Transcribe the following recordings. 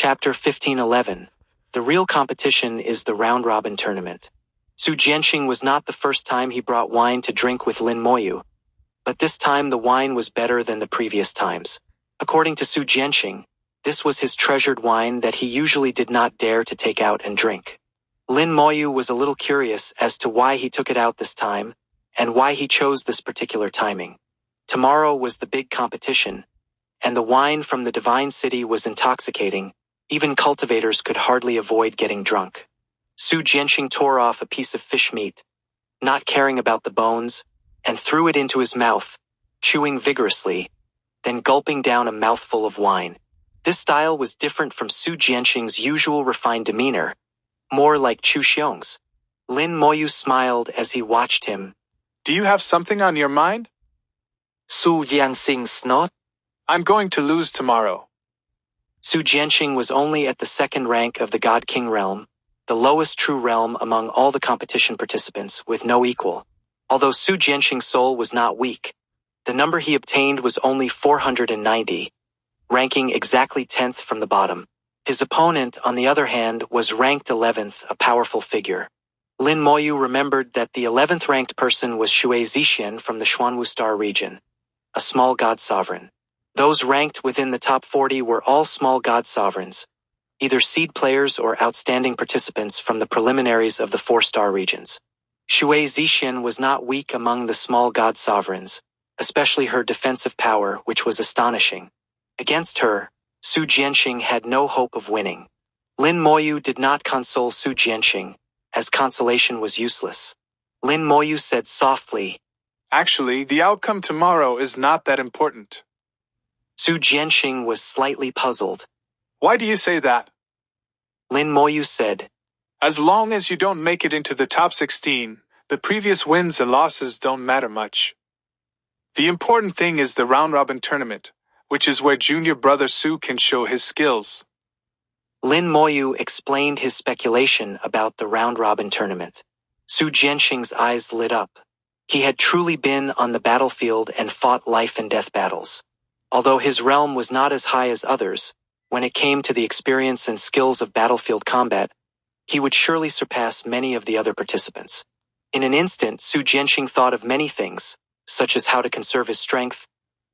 Chapter 1511. The real competition is the round-robin tournament. Su Jianxing was not the first time he brought wine to drink with Lin Moyu, but this time the wine was better than the previous times. According to Su Jianxing, this was his treasured wine that he usually did not dare to take out and drink. Lin Moyu was a little curious as to why he took it out this time, and why he chose this particular timing. Tomorrow was the big competition, and the wine from the divine city was intoxicating. Even cultivators could hardly avoid getting drunk. Su Jianxing tore off a piece of fish meat, not caring about the bones, and threw it into his mouth, chewing vigorously, then gulping down a mouthful of wine. This style was different from Su Jianxing's usual refined demeanor, more like Chu Xiong's. Lin Moyu smiled as he watched him. Do you have something on your mind? Su Jianxing snorted. I'm going to lose tomorrow. Su Jianxing was only at the second rank of the God King realm, the lowest true realm among all the competition participants, with no equal. Although Su Jianxing's soul was not weak, the number he obtained was only 490, ranking exactly 10th from the bottom. His opponent, on the other hand, was ranked 11th, a powerful figure. Lin Moyu remembered that the 11th ranked person was Shui Zixian from the Xuanwu Star region, a small god sovereign. Those ranked within the top 40 were all small god sovereigns, either seed players or outstanding participants from the preliminaries of the 4-star regions. Shui Zixian was not weak among the small god sovereigns, especially her defensive power, which was astonishing. Against her, Su Jianxing had no hope of winning. Lin Moyu did not console Su Jianxing, as consolation was useless. Lin Moyu said softly, Actually, the outcome tomorrow is not that important. Su Jianxing was slightly puzzled. Why do you say that? Lin Moyu said, As long as you don't make it into the top 16, the previous wins and losses don't matter much. The important thing is the round-robin tournament, which is where junior brother Su can show his skills. Lin Moyu explained his speculation about the round-robin tournament. Su Jianxing's eyes lit up. He had truly been on the battlefield and fought life-and-death battles. Although his realm was not as high as others, when it came to the experience and skills of battlefield combat, he would surely surpass many of the other participants. In an instant, Su Jianxing thought of many things, such as how to conserve his strength,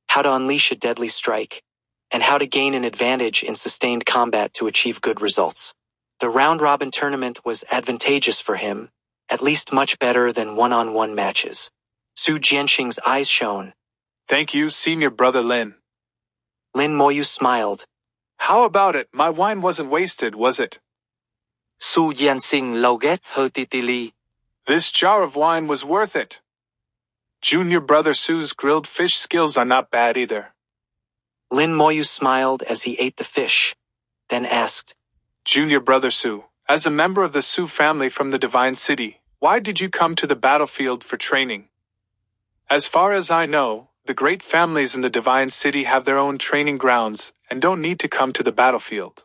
how to unleash a deadly strike, and how to gain an advantage in sustained combat to achieve good results. The round-robin tournament was advantageous for him, at least much better than one-on-one matches. Su Jianxing's eyes shone. Thank you, senior brother Lin. Lin Moyu smiled. How about it? My wine wasn't wasted, was it? Su Jianxing loget heartily. This jar of wine was worth it. Junior brother Su's grilled fish skills are not bad either. Lin Moyu smiled as he ate the fish, then asked, Junior brother Su, as a member of the Su family from the Divine City, why did you come to the battlefield for training? As far as I know, the great families in the Divine City have their own training grounds and don't need to come to the battlefield.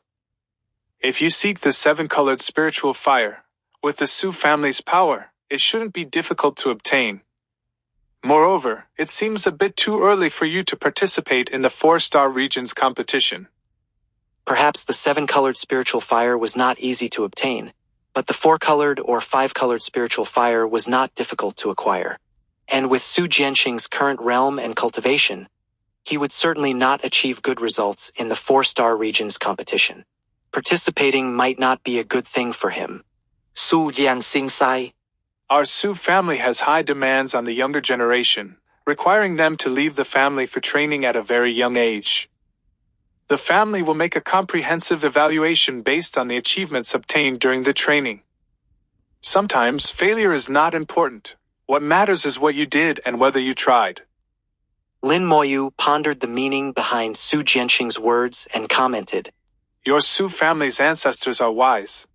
If you seek the 7-colored spiritual fire, with the Su family's power, it shouldn't be difficult to obtain. Moreover, it seems a bit too early for you to participate in the 4-star region's competition. Perhaps the 7-colored spiritual fire was not easy to obtain, but the 4-colored or 5-colored spiritual fire was not difficult to acquire. And with Su Jianxing's current realm and cultivation, he would certainly not achieve good results in the 4-star region's competition. Participating might not be a good thing for him. Su Jianxing sighed. Our Su family has high demands on the younger generation, requiring them to leave the family for training at a very young age. The family will make a comprehensive evaluation based on the achievements obtained during the training. Sometimes, failure is not important. What matters is what you did and whether you tried. Lin Moyu pondered the meaning behind Su Jianxing's words and commented, Your Su family's ancestors are wise.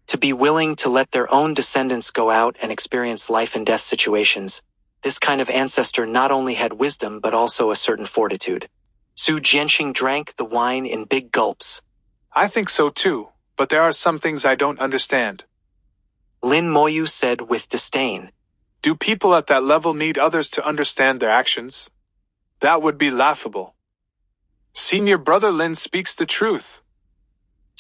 To be willing to let their own descendants go out and experience life and death situations, this kind of ancestor not only had wisdom but also a certain fortitude. Su Jianxing drank the wine in big gulps. I think so too, but there are some things I don't understand. Lin Moyu said with disdain. Do people at that level need others to understand their actions? That would be laughable. Senior brother Lin speaks the truth.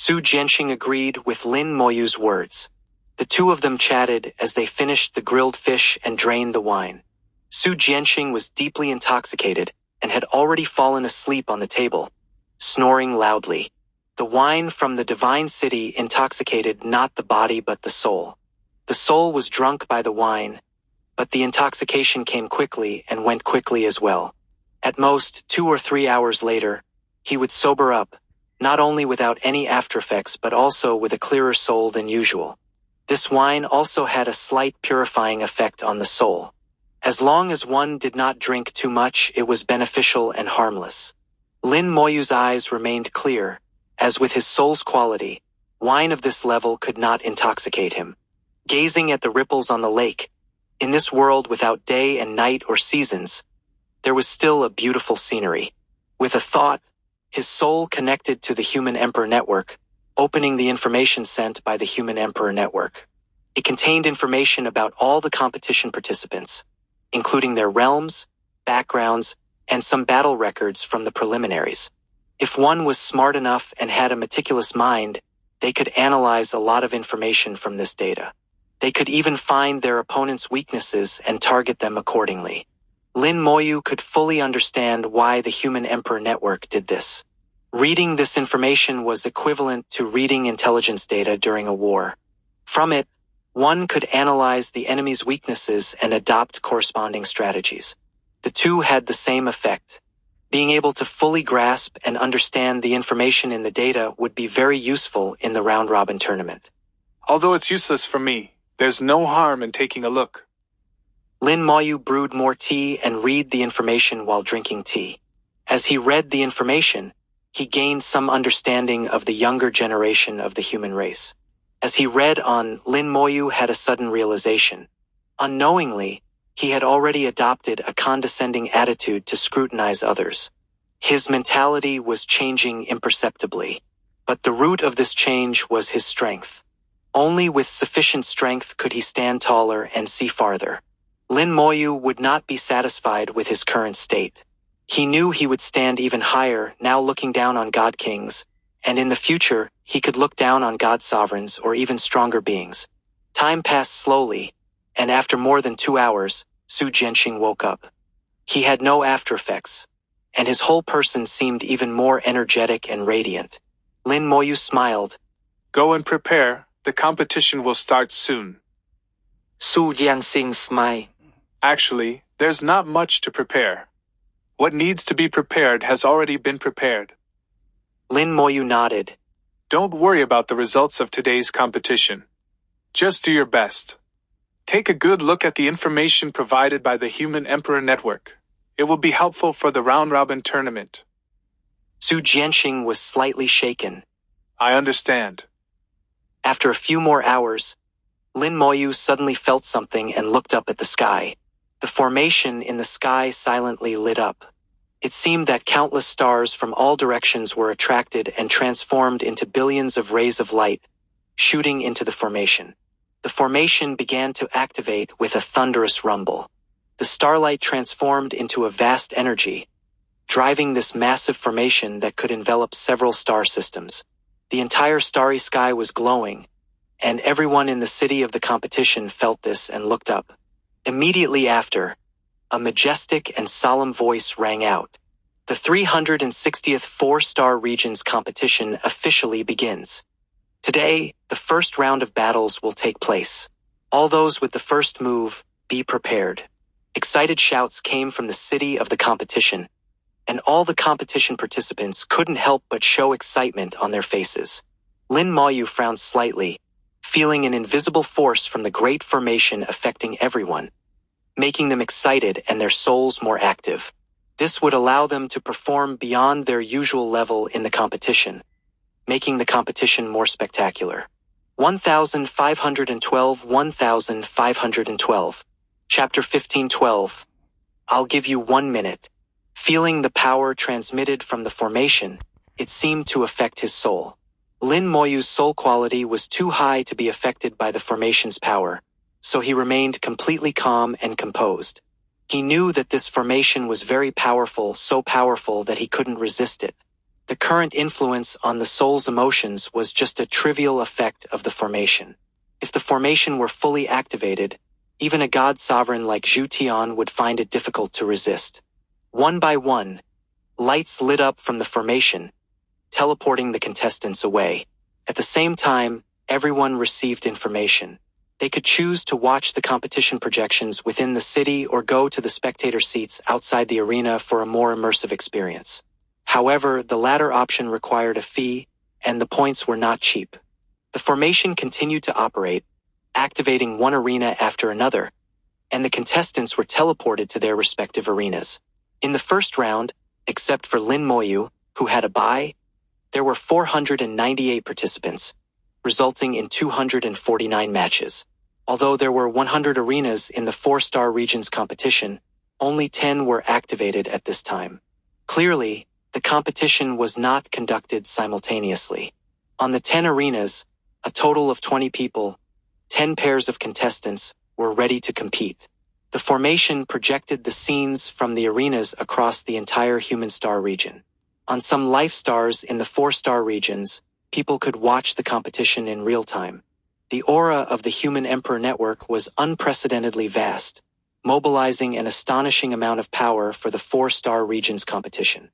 Su Jianxing agreed with Lin Moyu's words. The two of them chatted as they finished the grilled fish and drained the wine. Su Jianxing was deeply intoxicated and had already fallen asleep on the table, snoring loudly. The wine from the divine city intoxicated not the body but the soul. The soul was drunk by the wine, but the intoxication came quickly and went quickly as well. At most, 2 or 3 hours later, he would sober up, not only without any aftereffects but also with a clearer soul than usual. This wine also had a slight purifying effect on the soul. As long as one did not drink too much, it was beneficial and harmless. Lin Moyu's eyes remained clear, as with his soul's quality, wine of this level could not intoxicate him. Gazing at the ripples on the lake, in this world without day and night or seasons, there was still a beautiful scenery. With a thought, his soul connected to the Human Emperor Network, opening the information sent by the Human Emperor Network. It contained information about all the competition participants, including their realms, backgrounds, and some battle records from the preliminaries. If one was smart enough and had a meticulous mind, they could analyze a lot of information from this data. They could even find their opponent's weaknesses and target them accordingly. Lin Moyu could fully understand why the Human Emperor Network did this. Reading this information was equivalent to reading intelligence data during a war. From it, one could analyze the enemy's weaknesses and adopt corresponding strategies. The two had the same effect. Being able to fully grasp and understand the information in the data would be very useful in the round-robin tournament. Although it's useless for me, there's no harm in taking a look. Lin Moyu brewed more tea and read the information while drinking tea. As he read the information, he gained some understanding of the younger generation of the human race. As he read on, Lin Moyu had a sudden realization. Unknowingly, he had already adopted a condescending attitude to scrutinize others. His mentality was changing imperceptibly, but the root of this change was his strength. Only with sufficient strength could he stand taller and see farther. Lin Moyu would not be satisfied with his current state. He knew he would stand even higher, now looking down on god kings, and in the future, he could look down on god sovereigns or even stronger beings. Time passed slowly, and after more than 2 hours, Su Jianxing woke up. He had no after-effects, and his whole person seemed even more energetic and radiant. Lin Moyu smiled. Go and prepare, the competition will start soon. Su Jianxing smiled. Actually, there's not much to prepare. What needs to be prepared has already been prepared. Lin Moyu nodded. Don't worry about the results of today's competition. Just do your best. Take a good look at the information provided by the Human Emperor Network. It will be helpful for the round-robin tournament. Su Jianxing was slightly shaken. I understand. After a few more hours, Lin Moyu suddenly felt something and looked up at the sky. The formation in the sky silently lit up. It seemed that countless stars from all directions were attracted and transformed into billions of rays of light, shooting into the formation. The formation began to activate with a thunderous rumble. The starlight transformed into a vast energy, driving this massive formation that could envelop several star systems. The entire starry sky was glowing, and everyone in the city of the competition felt this and looked up. Immediately after, a majestic and solemn voice rang out. The 360th 4-star regions competition officially begins. Today, the first round of battles will take place. All those with the first move, be prepared. Excited shouts came from the city of the competition, and all the competition participants couldn't help but show excitement on their faces. Lin Moyu frowned slightly, feeling an invisible force from the great formation affecting everyone, making them excited and their souls more active. This would allow them to perform beyond their usual level in the competition, making the competition more spectacular. 1512 1512. Chapter 1512. I'll give you 1 minute. Feeling the power transmitted from the formation, it seemed to affect his soul. Lin Moyu's soul quality was too high to be affected by the formation's power, so he remained completely calm and composed. He knew that this formation was very powerful, so powerful that he couldn't resist it. The current influence on the soul's emotions was just a trivial effect of the formation. If the formation were fully activated, even a god sovereign like Zhu Tian would find it difficult to resist. One by one, lights lit up from the formation, teleporting the contestants away. At the same time, everyone received information. They could choose to watch the competition projections within the city or go to the spectator seats outside the arena for a more immersive experience. However, the latter option required a fee, and the points were not cheap. The formation continued to operate, activating one arena after another, and the contestants were teleported to their respective arenas. In the first round, except for Lin Moyu, who had a bye, there were 498 participants, resulting in 249 matches. Although there were 100 arenas in the 4-star regions competition, only 10 were activated at this time. Clearly, the competition was not conducted simultaneously. On the 10 arenas, a total of 20 people, 10 pairs of contestants, were ready to compete. The formation projected the scenes from the arenas across the entire human star region. On some life stars in the 4-star regions, people could watch the competition in real time. The aura of the Human Emperor Network was unprecedentedly vast, mobilizing an astonishing amount of power for the 4-star regions competition.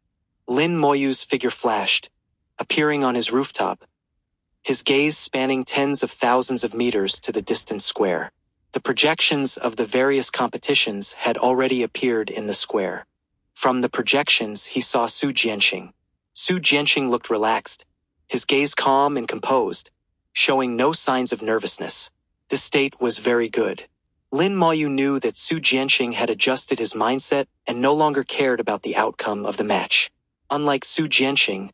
Lin Moyu's figure flashed, appearing on his rooftop, his gaze spanning tens of thousands of meters to the distant square. The projections of the various competitions had already appeared in the square. From the projections, he saw Su Jianxing. Su Jianxing looked relaxed, his gaze calm and composed, showing no signs of nervousness. This state was very good. Lin Moyu knew that Su Jianxing had adjusted his mindset and no longer cared about the outcome of the match. Unlike Su Jianxing,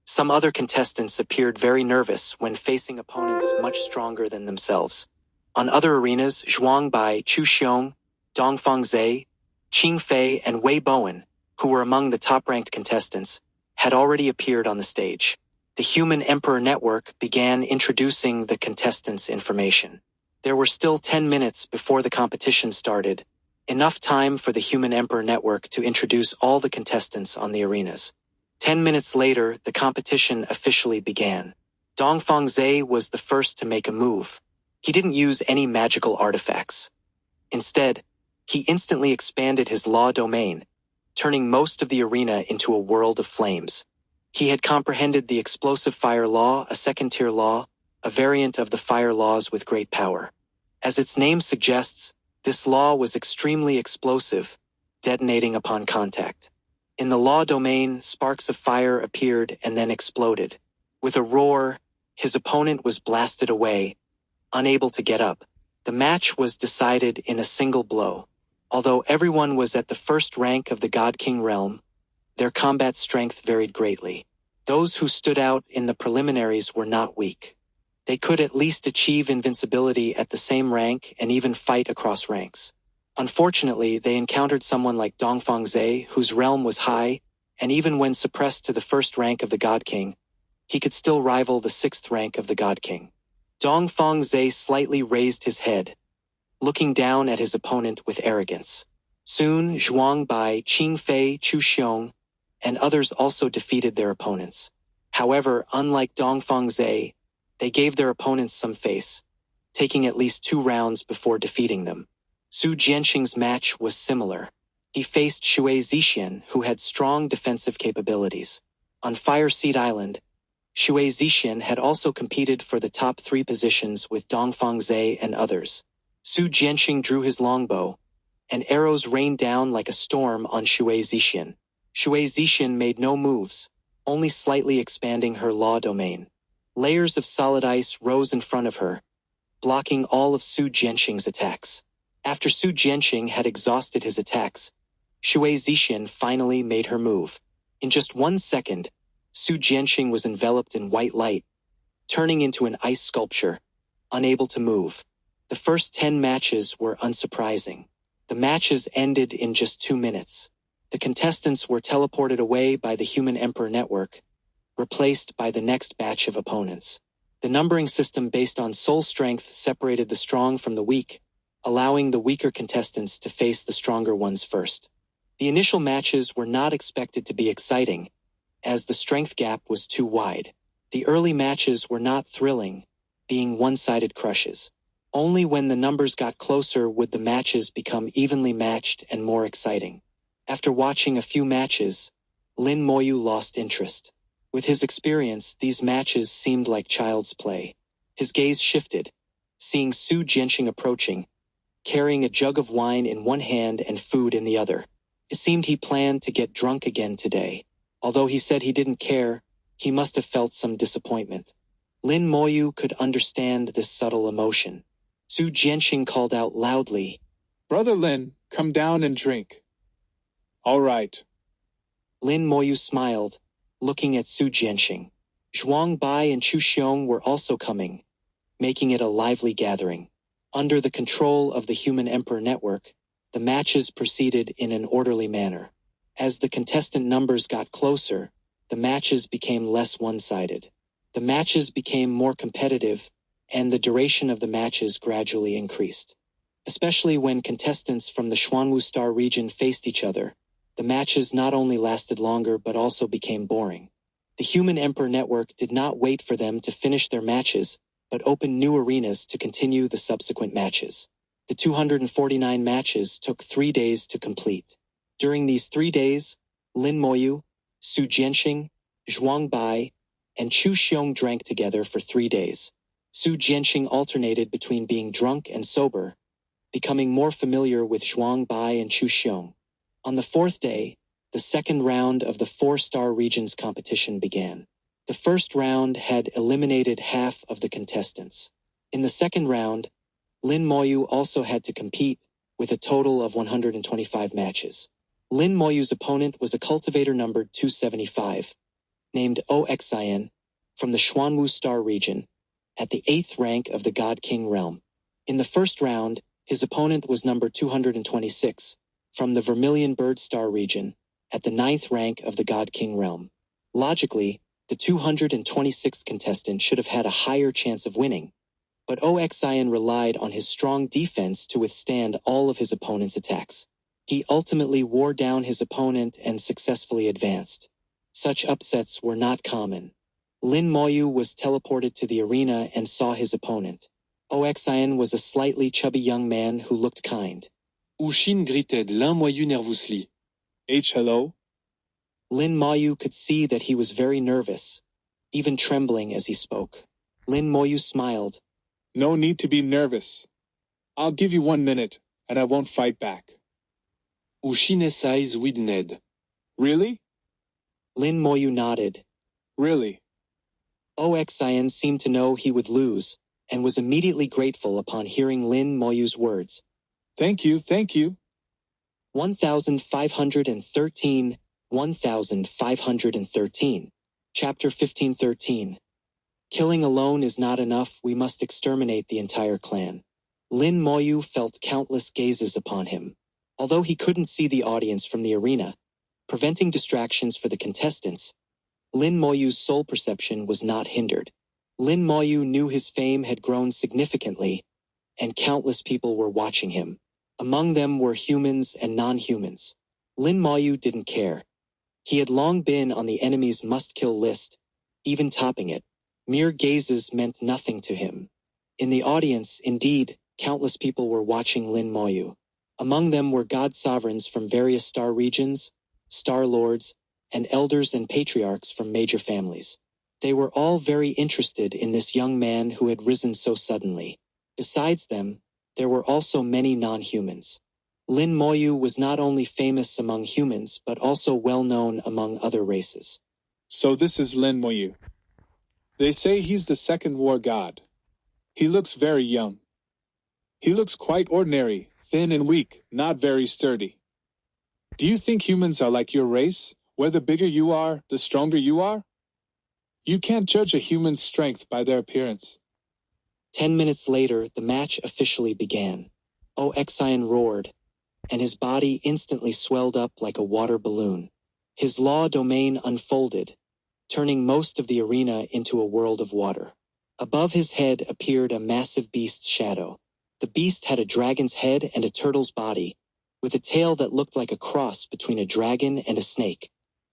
some other contestants appeared very nervous when facing opponents much stronger than themselves. On other arenas, Zhuang Bai, Chu Xiong, Dongfang Zhe, Qing Fei, and Wei Bowen, who were among the top-ranked contestants, had already appeared on the stage. The Human Emperor Network began introducing the contestants' information. There were still 10 minutes before the competition started, enough time for the Human Emperor Network to introduce all the contestants on the arenas. 10 minutes later, the competition officially began. Dongfang Zhe was the first to make a move. He didn't use any magical artifacts. Instead, he instantly expanded his law domain, turning most of the arena into a world of flames. He had comprehended the explosive fire law, a second-tier law, a variant of the fire laws with great power. As its name suggests, this law was extremely explosive, detonating upon contact. In the law domain, sparks of fire appeared and then exploded. With a roar, his opponent was blasted away, unable to get up. The match was decided in a single blow. Although everyone was at the first rank of the God King realm, their combat strength varied greatly. Those who stood out in the preliminaries were not weak. They could at least achieve invincibility at the same rank and even fight across ranks. Unfortunately, they encountered someone like Dongfang Zhe, whose realm was high, and even when suppressed to the first rank of the God King, he could still rival the 6th rank of the God King. Dongfang Zhe slightly raised his head, looking down at his opponent with arrogance. Soon, Zhuang Bai, Qing Fei, Chu Xiong, and others also defeated their opponents. However, unlike Dongfang Zhe, they gave their opponents some face, taking at least 2 rounds before defeating them. Su Jianxing's match was similar. He faced Shui Zixian, who had strong defensive capabilities. On Fire Seed Island, Shui Zixian had also competed for the top 3 positions with Dongfang Zhe and others. Su Jianxing drew his longbow, and arrows rained down like a storm on Shui Zixian. Shui Zixian made no moves, only slightly expanding her law domain. Layers of solid ice rose in front of her, blocking all of Su Jianxing's attacks. After Su Jianxing had exhausted his attacks, Shui Zixian finally made her move. In just 1 second, Su Jianxing was enveloped in white light, turning into an ice sculpture, unable to move. The first 10 matches were unsurprising. The matches ended in just 2 minutes. The contestants were teleported away by the Human Emperor Network, replaced by the next batch of opponents. The numbering system based on soul strength separated the strong from the weak, allowing the weaker contestants to face the stronger ones first. The initial matches were not expected to be exciting, as the strength gap was too wide. The early matches were not thrilling, being one-sided crushes. Only when the numbers got closer would the matches become evenly matched and more exciting. After watching a few matches, Lin Moyu lost interest. With his experience, these matches seemed like child's play. His gaze shifted, seeing Su Jianxing approaching, carrying a jug of wine in one hand and food in the other. It seemed he planned to get drunk again today. Although he said he didn't care, he must have felt some disappointment. Lin Moyu could understand this subtle emotion. Su Jianxing called out loudly, "Brother Lin, come down and drink." "All right." Lin Moyu smiled, looking at Su Jianxing. Zhuang Bai and Chu Xiong were also coming, making it a lively gathering. Under the control of the Human Emperor Network, the matches proceeded in an orderly manner. As the contestant numbers got closer, the matches became less one-sided. The matches became more competitive, and the duration of the matches gradually increased. Especially when contestants from the Xuanwu Star region faced each other, the matches not only lasted longer but also became boring. The Human Emperor Network did not wait for them to finish their matches, but opened new arenas to continue the subsequent matches. The 249 matches took 3 days to complete. During these 3 days, Lin Moyu, Su Jianxing, Zhuang Bai, and Chu Xiong drank together for 3 days. Su Jianxing alternated between being drunk and sober, becoming more familiar with Zhuang Bai and Chu Xiong. On the 4th day, the second round of the 4-star regions competition began. The first round had eliminated half of the contestants. In the second round, Lin Moyu also had to compete, with a total of 125 matches. Lin Moyu's opponent was a cultivator numbered 275, named Oxian, from the Xuanwu Star region, at the 8th rank of the God King realm. In the first round, his opponent was number 226, from the Vermilion Bird Star region, at the 9th rank of the God King realm. Logically, the 226th contestant should have had a higher chance of winning, but Oxian relied on his strong defense to withstand all of his opponent's attacks. He ultimately wore down his opponent and successfully advanced. Such upsets were not common. Lin Moyu was teleported to the arena and saw his opponent. Oxian was a slightly chubby young man who looked kind. Ushin greeted Lin Moyu nervously. Hello? Lin Moyu could see that he was very nervous, even trembling as he spoke. Lin Moyu smiled. No need to be nervous. I'll give you 1 minute, and I won't fight back. Ushin's eyes widened. Really? Lin Moyu nodded. Really? Oxian seemed to know he would lose, and was immediately grateful upon hearing Lin Moyu's words. Thank you, thank you. 1513, 1513. Chapter 1513. Killing alone is not enough, we must exterminate the entire clan. Lin Moyu felt countless gazes upon him. Although he couldn't see the audience from the arena, preventing distractions for the contestants, Lin Moyu's soul perception was not hindered. Lin Moyu knew his fame had grown significantly, and countless people were watching him. Among them were humans and non-humans. Lin Moyu didn't care. He had long been on the enemy's must-kill list, even topping it. Mere gazes meant nothing to him. In the audience, indeed, countless people were watching Lin Moyu. Among them were god sovereigns from various star regions, star lords, and elders and patriarchs from major families. They were all very interested in this young man who had risen so suddenly. Besides them, there were also many non-humans. Lin Moyu was not only famous among humans but also well-known among other races. So this is Lin Moyu. They say he's the second war god. He looks very young. He looks quite ordinary, thin and weak, not very sturdy. Do you think humans are like your race, where the bigger you are, the stronger you are? You can't judge a human's strength by their appearance. 10 minutes later, the match officially began. Oxian roared, and his body instantly swelled up like a water balloon. His law domain unfolded, turning most of the arena into a world of water. Above his head appeared a massive beast's shadow. The beast had a dragon's head and a turtle's body, with a tail that looked like a cross between a dragon and a snake.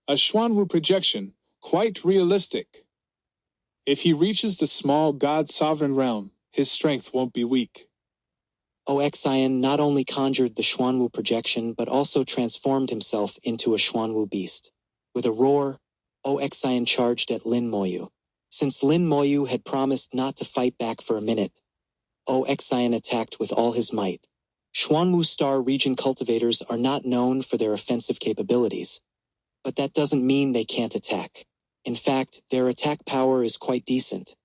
A Xuanwu projection, quite realistic. If he reaches the small God-sovereign realm, his strength won't be weak. Oxian not only conjured the Xuanwu projection but also transformed himself into a Xuanwu beast. With a roar, Oxian charged at Lin Moyu. Since Lin Moyu had promised not to fight back for a minute, Oxian attacked with all his might. Xuanwu Star region cultivators are not known for their offensive capabilities, but that doesn't mean they can't attack. In fact, their attack power is quite decent.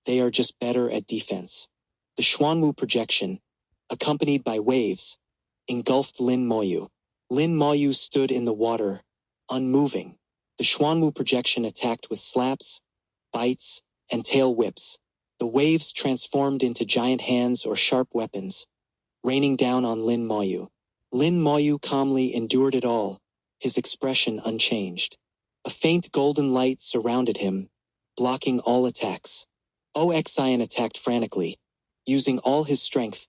They are just better at defense. The Xuanwu projection, accompanied by waves, engulfed Lin Moyu. Lin Moyu stood in the water, unmoving. The Xuanwu projection attacked with slaps, bites, and tail whips. The waves transformed into giant hands or sharp weapons, raining down on Lin Moyu. Lin Moyu calmly endured it all, his expression unchanged. A faint golden light surrounded him, blocking all attacks. Oxian attacked frantically, using all his strength,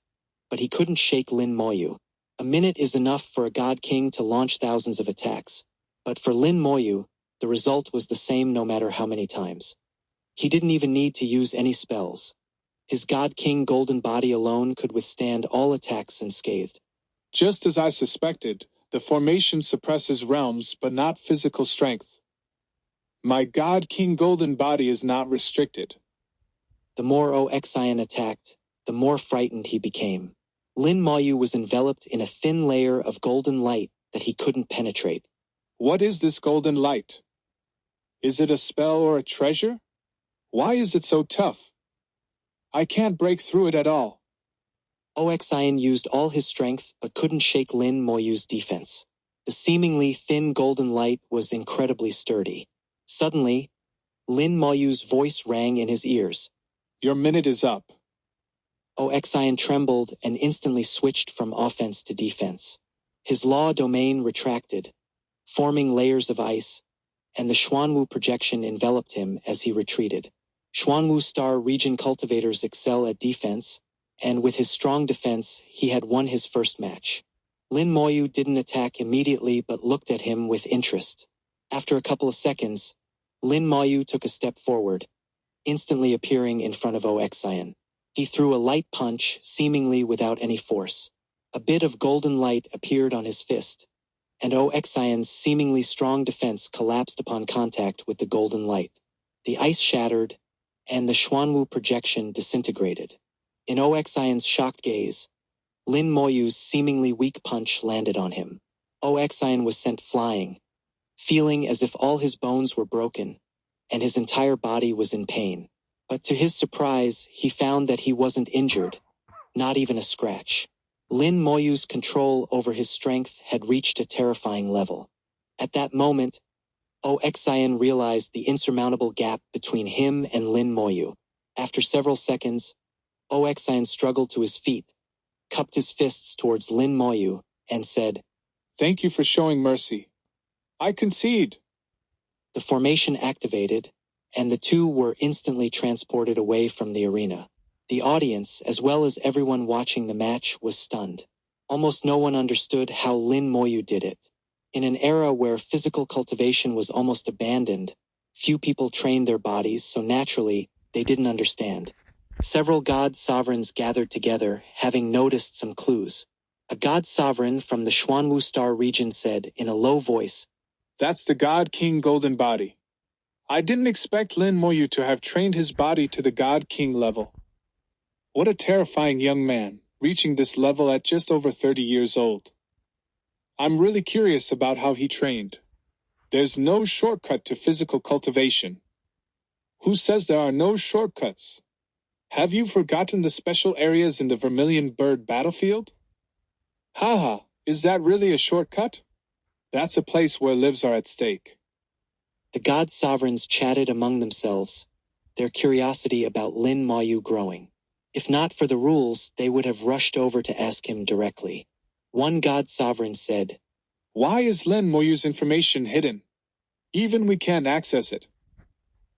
but he couldn't shake Lin Moyu. A minute is enough for a god king to launch thousands of attacks, but for Lin Moyu, the result was the same no matter how many times. He didn't even need to use any spells. His god king golden body alone could withstand all attacks unscathed. Just as I suspected, the formation suppresses realms but not physical strength. My god king golden body is not restricted. The more Oxian attacked, the more frightened he became. Lin Moyu was enveloped in a thin layer of golden light that he couldn't penetrate. What is this golden light? Is it a spell or a treasure? Why is it so tough? I can't break through it at all. Oxian used all his strength but couldn't shake Lin Moyu's defense. The seemingly thin golden light was incredibly sturdy. Suddenly, Lin Moyu's voice rang in his ears. Your minute is up. Oxian trembled and instantly switched from offense to defense. His law domain retracted, forming layers of ice, and the Xuanwu projection enveloped him as he retreated. Xuanwu Star region cultivators excel at defense, and with his strong defense, he had won his first match. Lin Moyu didn't attack immediately but looked at him with interest. After a couple of seconds, Lin Moyu took a step forward, instantly appearing in front of Oxian. He threw a light punch, seemingly without any force. A bit of golden light appeared on his fist, and Oxian's seemingly strong defense collapsed upon contact with the golden light. The ice shattered, and the Xuanwu projection disintegrated. In Oxian's shocked gaze, Lin Moyu's seemingly weak punch landed on him. Oxian was sent flying, feeling as if all his bones were broken, and his entire body was in pain. But to his surprise, he found that he wasn't injured, not even a scratch. Lin Moyu's control over his strength had reached a terrifying level. At that moment, Oxian realized the insurmountable gap between him and Lin Moyu. After several seconds, Oxian struggled to his feet, cupped his fists towards Lin Moyu, and said, Thank you for showing mercy. I concede. The formation activated, and the two were instantly transported away from the arena. The audience, as well as everyone watching the match, was stunned. Almost no one understood how Lin Moyu did it. In an era where physical cultivation was almost abandoned, few people trained their bodies, so naturally, they didn't understand. Several god sovereigns gathered together, having noticed some clues. A god sovereign from the Xuanwu Star region said in a low voice, That's the God King Golden Body. I didn't expect Lin Moyu to have trained his body to the God King level. What a terrifying young man, reaching this level at just over 30 years old. I'm really curious about how he trained. There's no shortcut to physical cultivation. Who says there are no shortcuts? Have you forgotten the special areas in the Vermilion Bird battlefield? Haha, is that really a shortcut? That's a place where lives are at stake. The god sovereigns chatted among themselves, their curiosity about Lin Moyu growing. If not for the rules, they would have rushed over to ask him directly. One god sovereign said, Why is Lin Moyu's information hidden? Even we can't access it.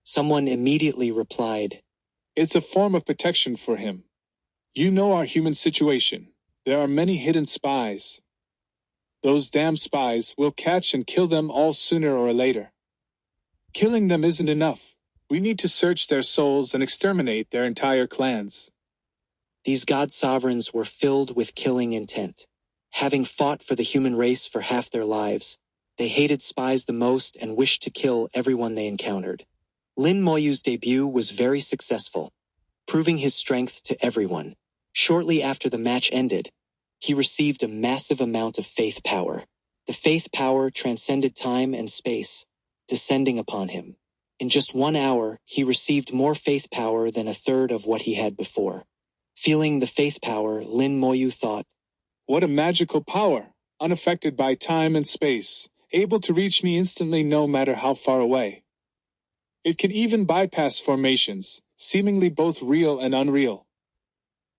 Someone immediately replied, It's a form of protection for him. You know our human situation. There are many hidden spies. Those damn spies will catch and kill them all sooner or later. Killing them isn't enough. We need to search their souls and exterminate their entire clans. These god sovereigns were filled with killing intent. Having fought for the human race for half their lives, they hated spies the most and wished to kill everyone they encountered. Lin Moyu's debut was very successful, proving his strength to everyone. Shortly after the match ended, he received a massive amount of faith power. The faith power transcended time and space, descending upon him. In just 1 hour, he received more faith power than a third of what he had before. Feeling the faith power, Lin Moyu thought, "What a magical power, unaffected by time and space, able to reach me instantly no matter how far away. It can even bypass formations, seemingly both real and unreal.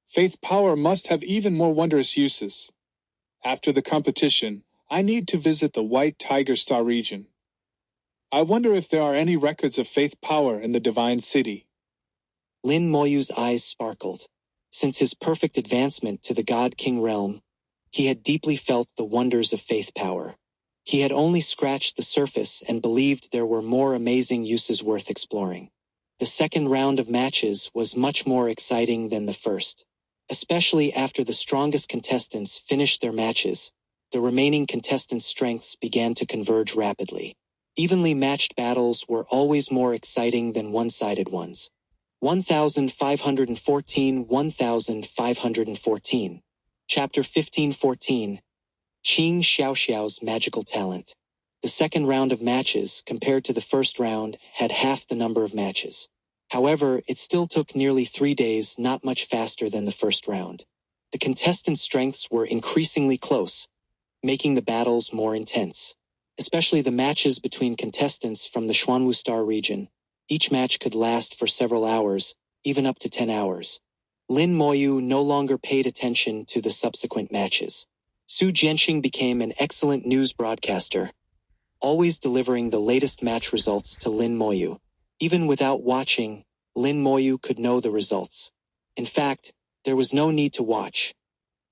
Faith power must have even more wondrous uses. After the competition, I need to visit the White Tiger Star region. I wonder if there are any records of faith power in the Divine City." Lin Moyu's eyes sparkled. Since his perfect advancement to the God King realm, he had deeply felt the wonders of faith power. He had only scratched the surface and believed there were more amazing uses worth exploring. The second round of matches was much more exciting than the first. Especially after the strongest contestants finished their matches, the remaining contestants' strengths began to converge rapidly. Evenly matched battles were always more exciting than one-sided ones. 1514 1514. Chapter 1514. Qing Xiaoxiao's Magical Talent. The second round of matches, compared to the first round, had half the number of matches. However, it still took nearly 3 days, not much faster than the first round. The contestants' strengths were increasingly close, making the battles more intense. Especially the matches between contestants from the Xuanwu Star region. Each match could last for several hours, even up to 10 hours. Lin Moyu no longer paid attention to the subsequent matches. Su Jianxing became an excellent news broadcaster, always delivering the latest match results to Lin Moyu. Even without watching, Lin Moyu could know the results. In fact, there was no need to watch.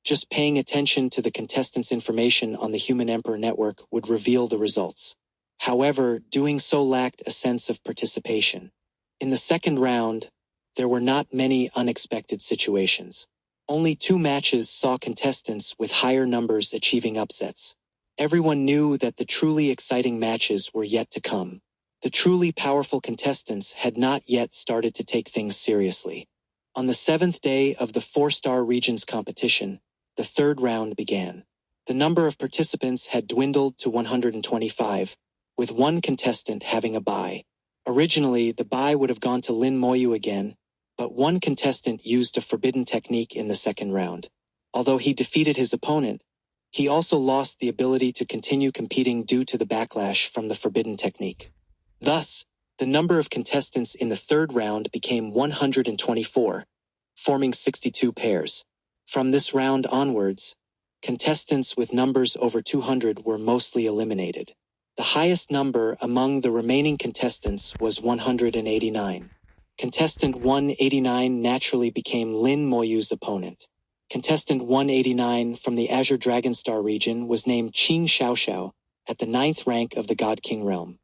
Just paying attention to the contestants' information on the Human Emperor Network would reveal the results. However, doing so lacked a sense of participation. In the second round, there were not many unexpected situations. Only 2 matches saw contestants with higher numbers achieving upsets. Everyone knew that the truly exciting matches were yet to come. The truly powerful contestants had not yet started to take things seriously. On the 7th day of the 4-star regions competition, the third round began. The number of participants had dwindled to 125, with 1 contestant having a bye. Originally, the bye would have gone to Lin Moyu again, but 1 contestant used a forbidden technique in the second round. Although he defeated his opponent, he also lost the ability to continue competing due to the backlash from the forbidden technique. Thus, the number of contestants in the third round became 124, forming 62 pairs. From this round onwards, contestants with numbers over 200 were mostly eliminated. The highest number among the remaining contestants was 189. Contestant 189 naturally became Lin Moyu's opponent. Contestant 189 from the Azure Dragon Star region was named Qing Xiaoxiao at the 9th rank of the God King realm.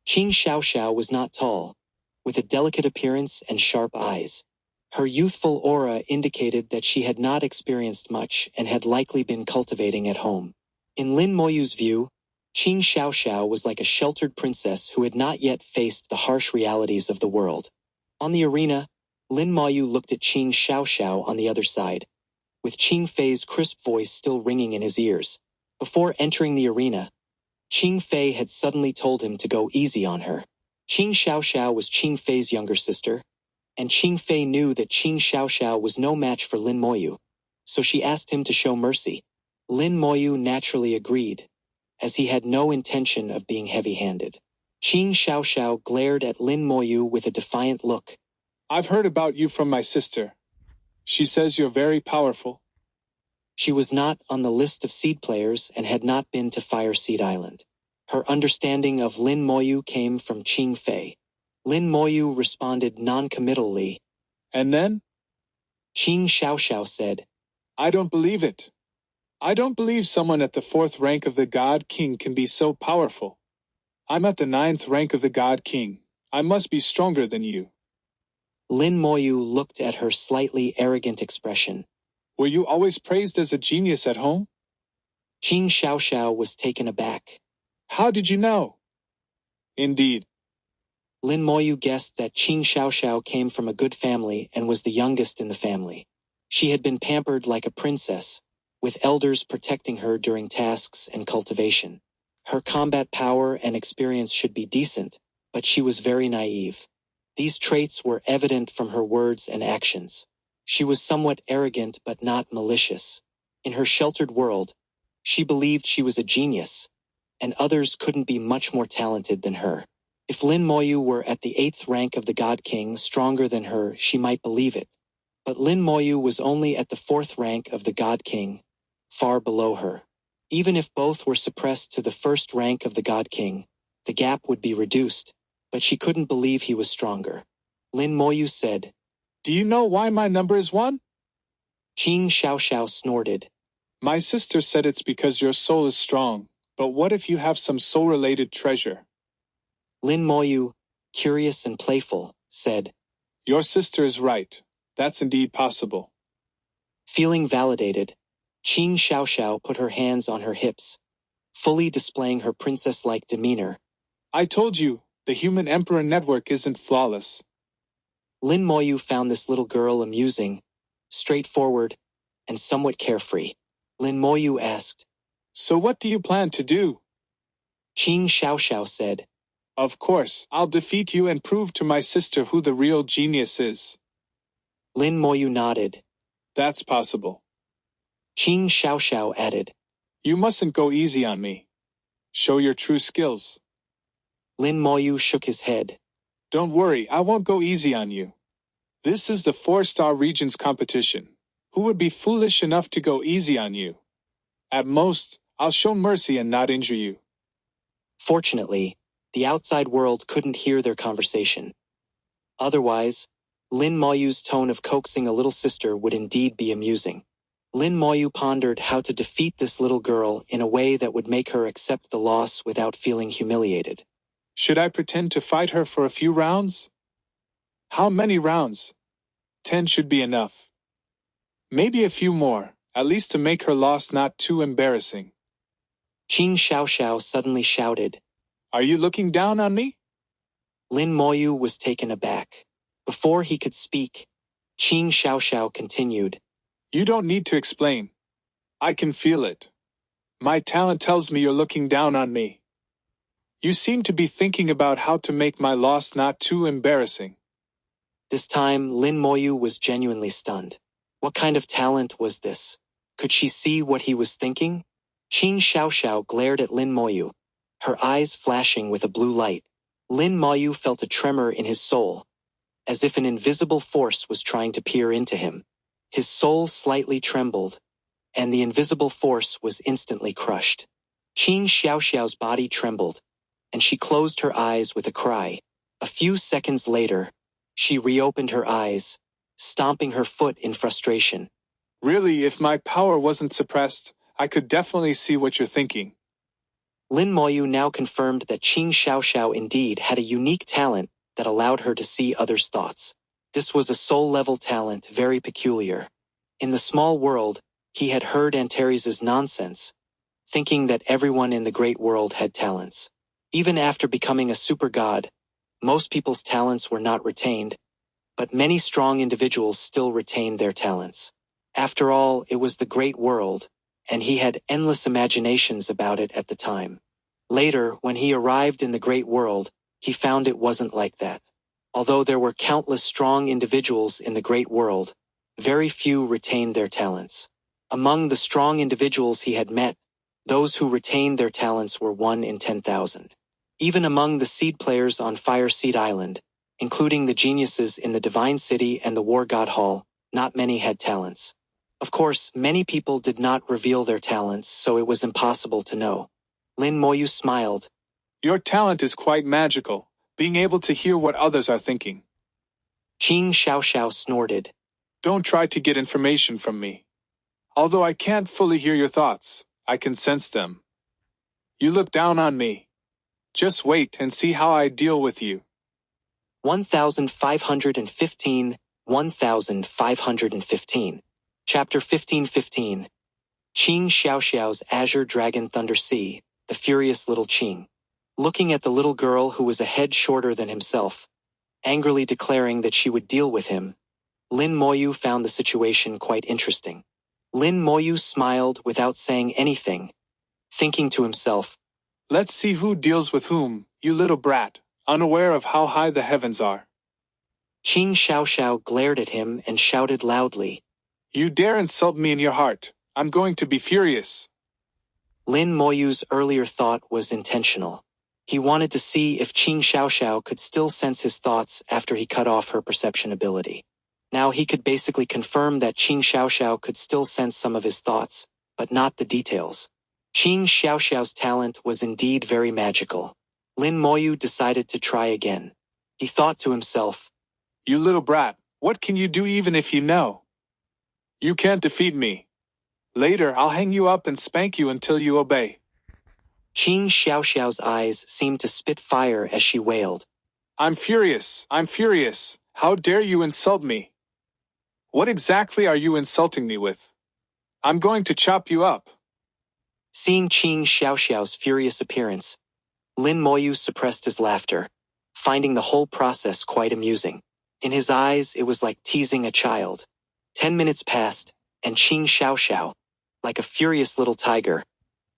Qing Xiaoxiao was not tall, with a delicate appearance and sharp eyes. Her youthful aura indicated that she had not experienced much and had likely been cultivating at home. In Lin Moyu's view, Qing Xiaoxiao was like a sheltered princess who had not yet faced the harsh realities of the world. On the arena, Lin Moyu looked at Qing Xiaoxiao on the other side, with Qing Fei's crisp voice still ringing in his ears. Before entering the arena, Qing Fei had suddenly told him to go easy on her. Qing Xiaoxiao was Qing Fei's younger sister, and Qing Fei knew that Qing Xiaoxiao was no match for Lin Moyu, so she asked him to show mercy. Lin Moyu naturally agreed, as he had no intention of being heavy-handed. Qing Xiaoxiao glared at Lin Moyu with a defiant look. "I've heard about you from my sister. She says you're very powerful." She was not on the list of seed players and had not been to Fire Seed Island. Her understanding of Lin Moyu came from Qing Fei. Lin Moyu responded non-committally. "And then?" Qing Xiaoxiao said, "I don't believe it. I don't believe someone at the 4th rank of the God King can be so powerful. I'm at the 9th rank of the God King. I must be stronger than you. Lin Moyu looked at her slightly arrogant expression. Were you always praised as a genius at home? Qing Xiaoxiao was taken aback. How did you know? Indeed. Lin Moyu guessed that Qing Xiaoxiao came from a good family and was the youngest in the family. She had been pampered like a princess, with elders protecting her during tasks and cultivation. Her combat power and experience should be decent, but she was very naive. These traits were evident from her words and actions. She was somewhat arrogant but not malicious. In her sheltered world, she believed she was a genius, and others couldn't be much more talented than her. If Lin Moyu were at the 8th rank of the God King, stronger than her, she might believe it. But Lin Moyu was only at the 4th rank of the God King, far below her. Even if both were suppressed to the 1st rank of the God King, the gap would be reduced, but she couldn't believe he was stronger. Lin Moyu said, Do you know why my number is 1? Qing Xiaoxiao snorted. My sister said it's because your soul is strong, but what if you have some soul-related treasure? Lin Moyu, curious and playful, said, Your sister is right. That's indeed possible. Feeling validated, Qing Xiaoxiao put her hands on her hips, fully displaying her princess-like demeanor. I told you, the human emperor network isn't flawless. Lin Moyu found this little girl amusing, straightforward, and somewhat carefree. Lin Moyu asked, So what do you plan to do? Qing Xiaoxiao said, Of course, I'll defeat you and prove to my sister who the real genius is. Lin Moyu nodded. That's possible. Qing Xiaoxiao added, You mustn't go easy on me. Show your true skills. Lin Moyu shook his head. Don't worry, I won't go easy on you. This is the 4-star regions competition. Who would be foolish enough to go easy on you? At most, I'll show mercy and not injure you. Fortunately, the outside world couldn't hear their conversation. Otherwise, Lin Moyu's tone of coaxing a little sister would indeed be amusing. Lin Moyu pondered how to defeat this little girl in a way that would make her accept the loss without feeling humiliated. Should I pretend to fight her for a few rounds? How many rounds? 10 should be enough. Maybe a few more, at least to make her loss not too embarrassing. Qing Xiaoxiao suddenly shouted. Are you looking down on me? Lin Moyu was taken aback. Before he could speak, Qing Xiaoxiao continued. You don't need to explain. I can feel it. My talent tells me you're looking down on me. You seem to be thinking about how to make my loss not too embarrassing. This time, Lin Moyu was genuinely stunned. What kind of talent was this? Could she see what he was thinking? Qing Xiaoxiao glared at Lin Moyu, her eyes flashing with a blue light. Lin Moyu felt a tremor in his soul, as if an invisible force was trying to peer into him. His soul slightly trembled, and the invisible force was instantly crushed. Qing Xiaoxiao's body trembled, and she closed her eyes with a cry. A few seconds later, she reopened her eyes, stomping her foot in frustration. Really, if my power wasn't suppressed, I could definitely see what you're thinking. Lin Moyu now confirmed that Qing Xiaoxiao indeed had a unique talent that allowed her to see others' thoughts. This was a soul-level talent, very peculiar. In the small world, he had heard Antares' nonsense, thinking that everyone in the great world had talents. Even after becoming a super god, most people's talents were not retained, but many strong individuals still retained their talents. After all, it was the great world, and he had endless imaginations about it at the time. Later, when he arrived in the great world, he found it wasn't like that. Although there were countless strong individuals in the great world, very few retained their talents. Among the strong individuals he had met, those who retained their talents were 1 in 10,000. Even among the seed players on Fire Seed Island, including the geniuses in the Divine City and the War God Hall, not many had talents. Of course, many people did not reveal their talents, so it was impossible to know. Lin Moyu smiled. Your talent is quite magical, being able to hear what others are thinking. Qing Xiaoxiao snorted. Don't try to get information from me. Although I can't fully hear your thoughts, I can sense them. You look down on me. Just wait and see how I deal with you. 1515, 1515. Chapter 1515. Qing Xiaoxiao's Azure Dragon Thunder Sea, the furious little Qing. Looking at the little girl who was a head shorter than himself, angrily declaring that she would deal with him, Lin Moyu found the situation quite interesting. Lin Moyu smiled without saying anything, thinking to himself, Let's see who deals with whom, you little brat, unaware of how high the heavens are. Qing Xiaoxiao glared at him and shouted loudly, You dare insult me in your heart. I'm going to be furious. Lin Moyu's earlier thought was intentional. He wanted to see if Qing Xiaoxiao could still sense his thoughts after he cut off her perception ability. Now he could basically confirm that Qing Xiaoxiao could still sense some of his thoughts, but not the details. Qing Xiaoxiao's talent was indeed very magical. Lin Moyu decided to try again. He thought to himself, You little brat, what can you do even if you know? You can't defeat me. Later, I'll hang you up and spank you until you obey. Qing Xiaoxiao's eyes seemed to spit fire as she wailed, I'm furious. How dare you insult me? What exactly are you insulting me with? I'm going to chop you up. Seeing Qing Xiaoxiao's furious appearance, Lin Moyu suppressed his laughter, finding the whole process quite amusing. In his eyes, it was like teasing a child. 10 minutes passed, and Qing Xiaoxiao, like a furious little tiger,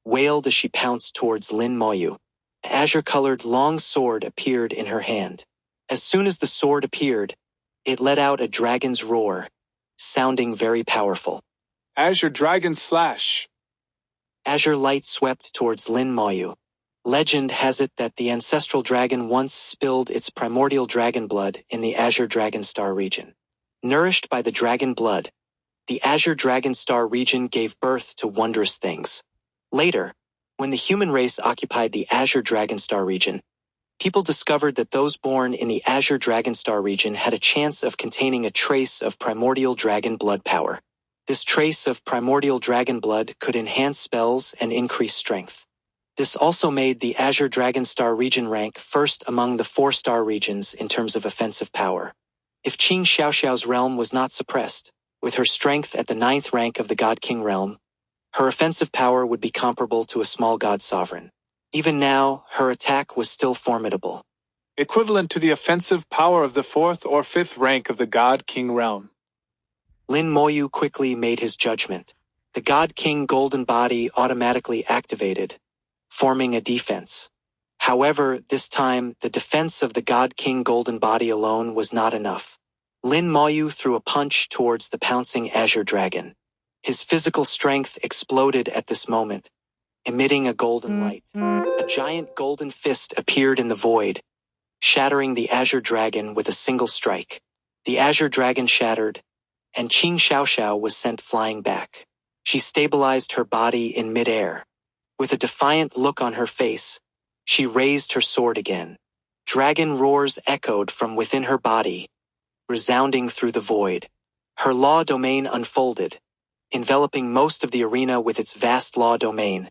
wailed as she pounced towards Lin Moyu. An azure-colored long sword appeared in her hand. As soon as the sword appeared, it let out a dragon's roar, sounding very powerful. Azure Dragon Slash. Azure light swept towards Lin Moyu. Legend has it that the ancestral dragon once spilled its primordial dragon blood in the Azure Dragon Star region. Nourished by the dragon blood, the Azure Dragon Star region gave birth to wondrous things. Later, when the human race occupied the Azure Dragon Star region, people discovered that those born in the Azure Dragon Star region had a chance of containing a trace of primordial dragon blood power. This trace of primordial dragon blood could enhance spells and increase strength. This also made the Azure Dragon Star region rank first among the 4-star regions in terms of offensive power. If Qing Xiaoxiao's realm was not suppressed, with her strength at the 9th rank of the God King realm, her offensive power would be comparable to a small god sovereign. Even now, her attack was still formidable. Equivalent to the offensive power of the 4th or 5th rank of the God King realm. Lin Moyu quickly made his judgment. The God King golden body automatically activated, forming a defense. However, this time, the defense of the God King golden body alone was not enough. Lin Moyu threw a punch towards the pouncing Azure Dragon. His physical strength exploded at this moment, emitting a golden light. A giant golden fist appeared in the void, shattering the Azure Dragon with a single strike. The Azure Dragon shattered, and Qing Xiaoxiao was sent flying back. She stabilized her body in midair. With a defiant look on her face, she raised her sword again. Dragon roars echoed from within her body, resounding through the void. Her law domain unfolded, enveloping most of the arena with its vast law domain,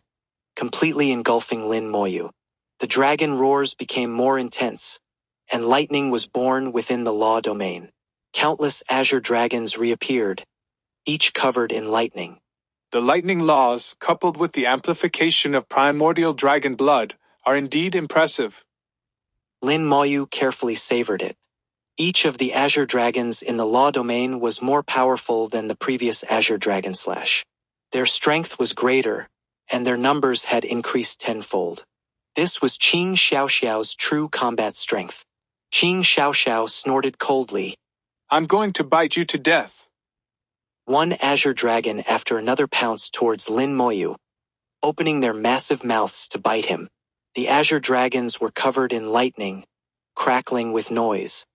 completely engulfing Lin Moyu. The dragon roars became more intense, and lightning was born within the law domain. Countless azure dragons reappeared, each covered in lightning. The lightning laws, coupled with the amplification of primordial dragon blood, are indeed impressive. Lin Moyu carefully savored it. Each of the azure dragons in the law domain was more powerful than the previous azure dragon slash. Their strength was greater, and their numbers had increased tenfold. This was Qing Xiaoxiao's true combat strength. Qing Xiaoxiao snorted coldly. I'm going to bite you to death. One azure dragon after another pounced towards Lin Moyu, opening their massive mouths to bite him. The azure dragons were covered in lightning, crackling with noise.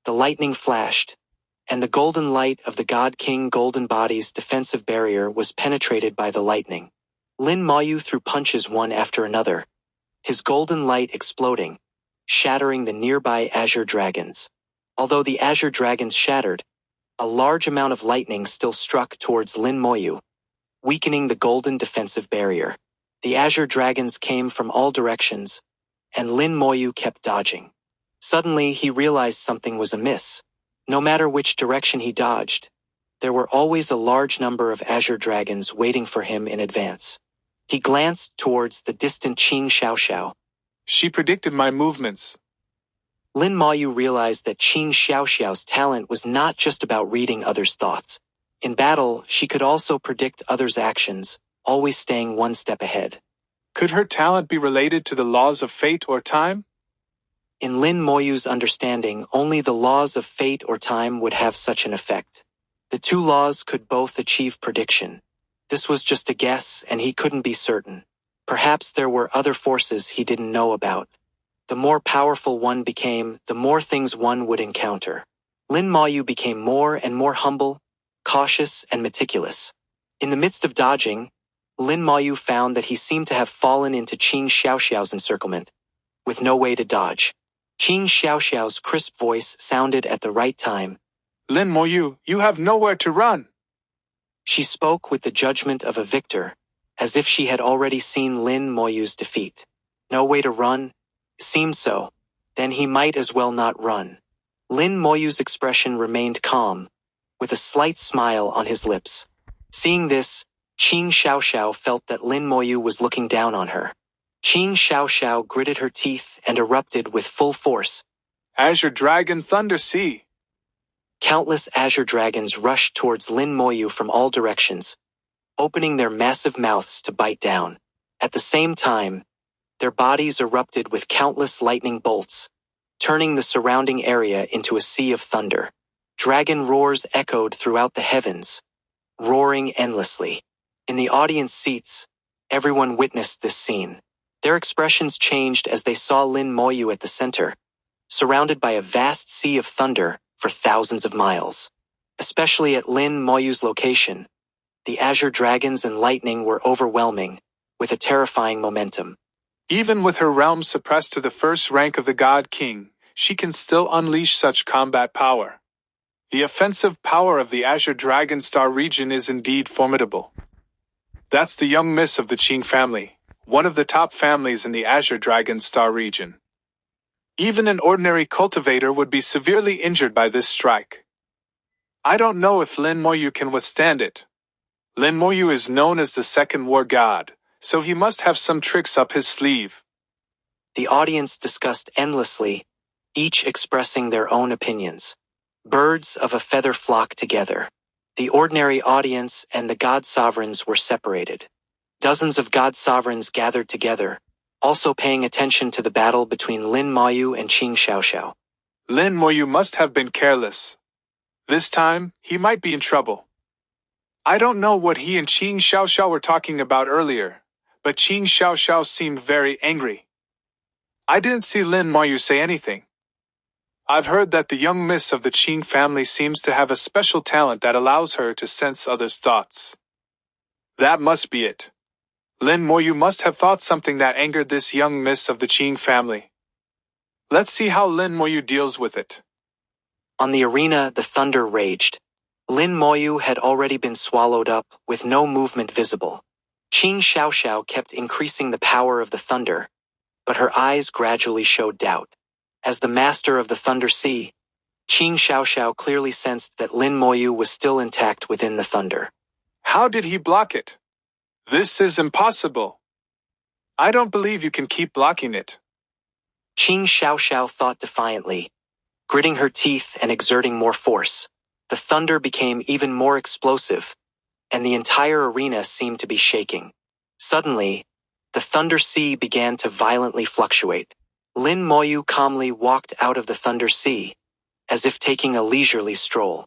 The lightning flashed, and the golden light of the God King Golden Body's defensive barrier was penetrated by the lightning. Lin Moyu threw punches one after another, his golden light exploding, shattering the nearby azure dragons. Although the azure dragons shattered, a large amount of lightning still struck towards Lin Moyu, weakening the golden defensive barrier. The azure dragons came from all directions, and Lin Moyu kept dodging. Suddenly, he realized something was amiss. No matter which direction he dodged, there were always a large number of azure dragons waiting for him in advance. He glanced towards the distant Qing Xiaoxiao. She predicted my movements. Lin Moyu realized that Qing Xiaoxiao's talent was not just about reading others' thoughts. In battle, she could also predict others' actions, always staying one step ahead. Could her talent be related to the laws of fate or time? In Lin Moyu's understanding, only the laws of fate or time would have such an effect. The two laws could both achieve prediction. This was just a guess, and he couldn't be certain. Perhaps there were other forces he didn't know about. The more powerful one became, the more things one would encounter. Lin Moyu became more and more humble, cautious, and meticulous. In the midst of dodging, Lin Moyu found that he seemed to have fallen into Qing Xiaoxiao's encirclement, with no way to dodge. Qing Xiaoxiao's crisp voice sounded at the right time. Lin Moyu, you have nowhere to run. She spoke with the judgment of a victor, as if she had already seen Lin Moyu's defeat. No way to run? Seemed so. Then he might as well not run. Lin Moyu's expression remained calm, with a slight smile on his lips. Seeing this, Qing Xiaoxiao felt that Lin Moyu was looking down on her. Qing Xiaoxiao gritted her teeth and erupted with full force. Azure Dragon Thunder Sea. Countless azure dragons rushed towards Lin Moyu from all directions, opening their massive mouths to bite down. At the same time, their bodies erupted with countless lightning bolts, turning the surrounding area into a sea of thunder. Dragon roars echoed throughout the heavens, roaring endlessly. In the audience seats, everyone witnessed this scene. Their expressions changed as they saw Lin Moyu at the center, surrounded by a vast sea of thunder for thousands of miles. Especially at Lin Moyu's location, the azure dragons and lightning were overwhelming, with a terrifying momentum. Even with her realm suppressed to the first rank of the God King, she can still unleash such combat power. The offensive power of the Azure Dragon Star region is indeed formidable. That's the young miss of the Qing family, one of the top families in the Azure Dragon Star region. Even an ordinary cultivator would be severely injured by this strike. I don't know if Lin Moyu can withstand it. Lin Moyu is known as the second war god, so he must have some tricks up his sleeve. The audience discussed endlessly, each expressing their own opinions. Birds of a feather flock together. The ordinary audience and the god sovereigns were separated. Dozens of god sovereigns gathered together, also paying attention to the battle between Lin Moyu and Qing Xiaoxiao. Lin Moyu must have been careless. This time, he might be in trouble. I don't know what he and Qing Xiaoxiao were talking about earlier, but Qing Xiaoxiao seemed very angry. I didn't see Lin Moyu say anything. I've heard that the young miss of the Qing family seems to have a special talent that allows her to sense others' thoughts. That must be it. Lin Moyu must have thought something that angered this young miss of the Qing family. Let's see how Lin Moyu deals with it. On the arena, the thunder raged. Lin Moyu had already been swallowed up, with no movement visible. Qing Xiaoxiao kept increasing the power of the thunder, but her eyes gradually showed doubt. As the master of the Thunder Sea, Qing Xiaoxiao clearly sensed that Lin Moyu was still intact within the thunder. How did he block it? This is impossible. I don't believe you can keep blocking it. Qing Xiaoxiao thought defiantly, gritting her teeth and exerting more force. The thunder became even more explosive, and the entire arena seemed to be shaking. Suddenly, the Thunder Sea began to violently fluctuate. Lin Moyu calmly walked out of the Thunder Sea, as if taking a leisurely stroll.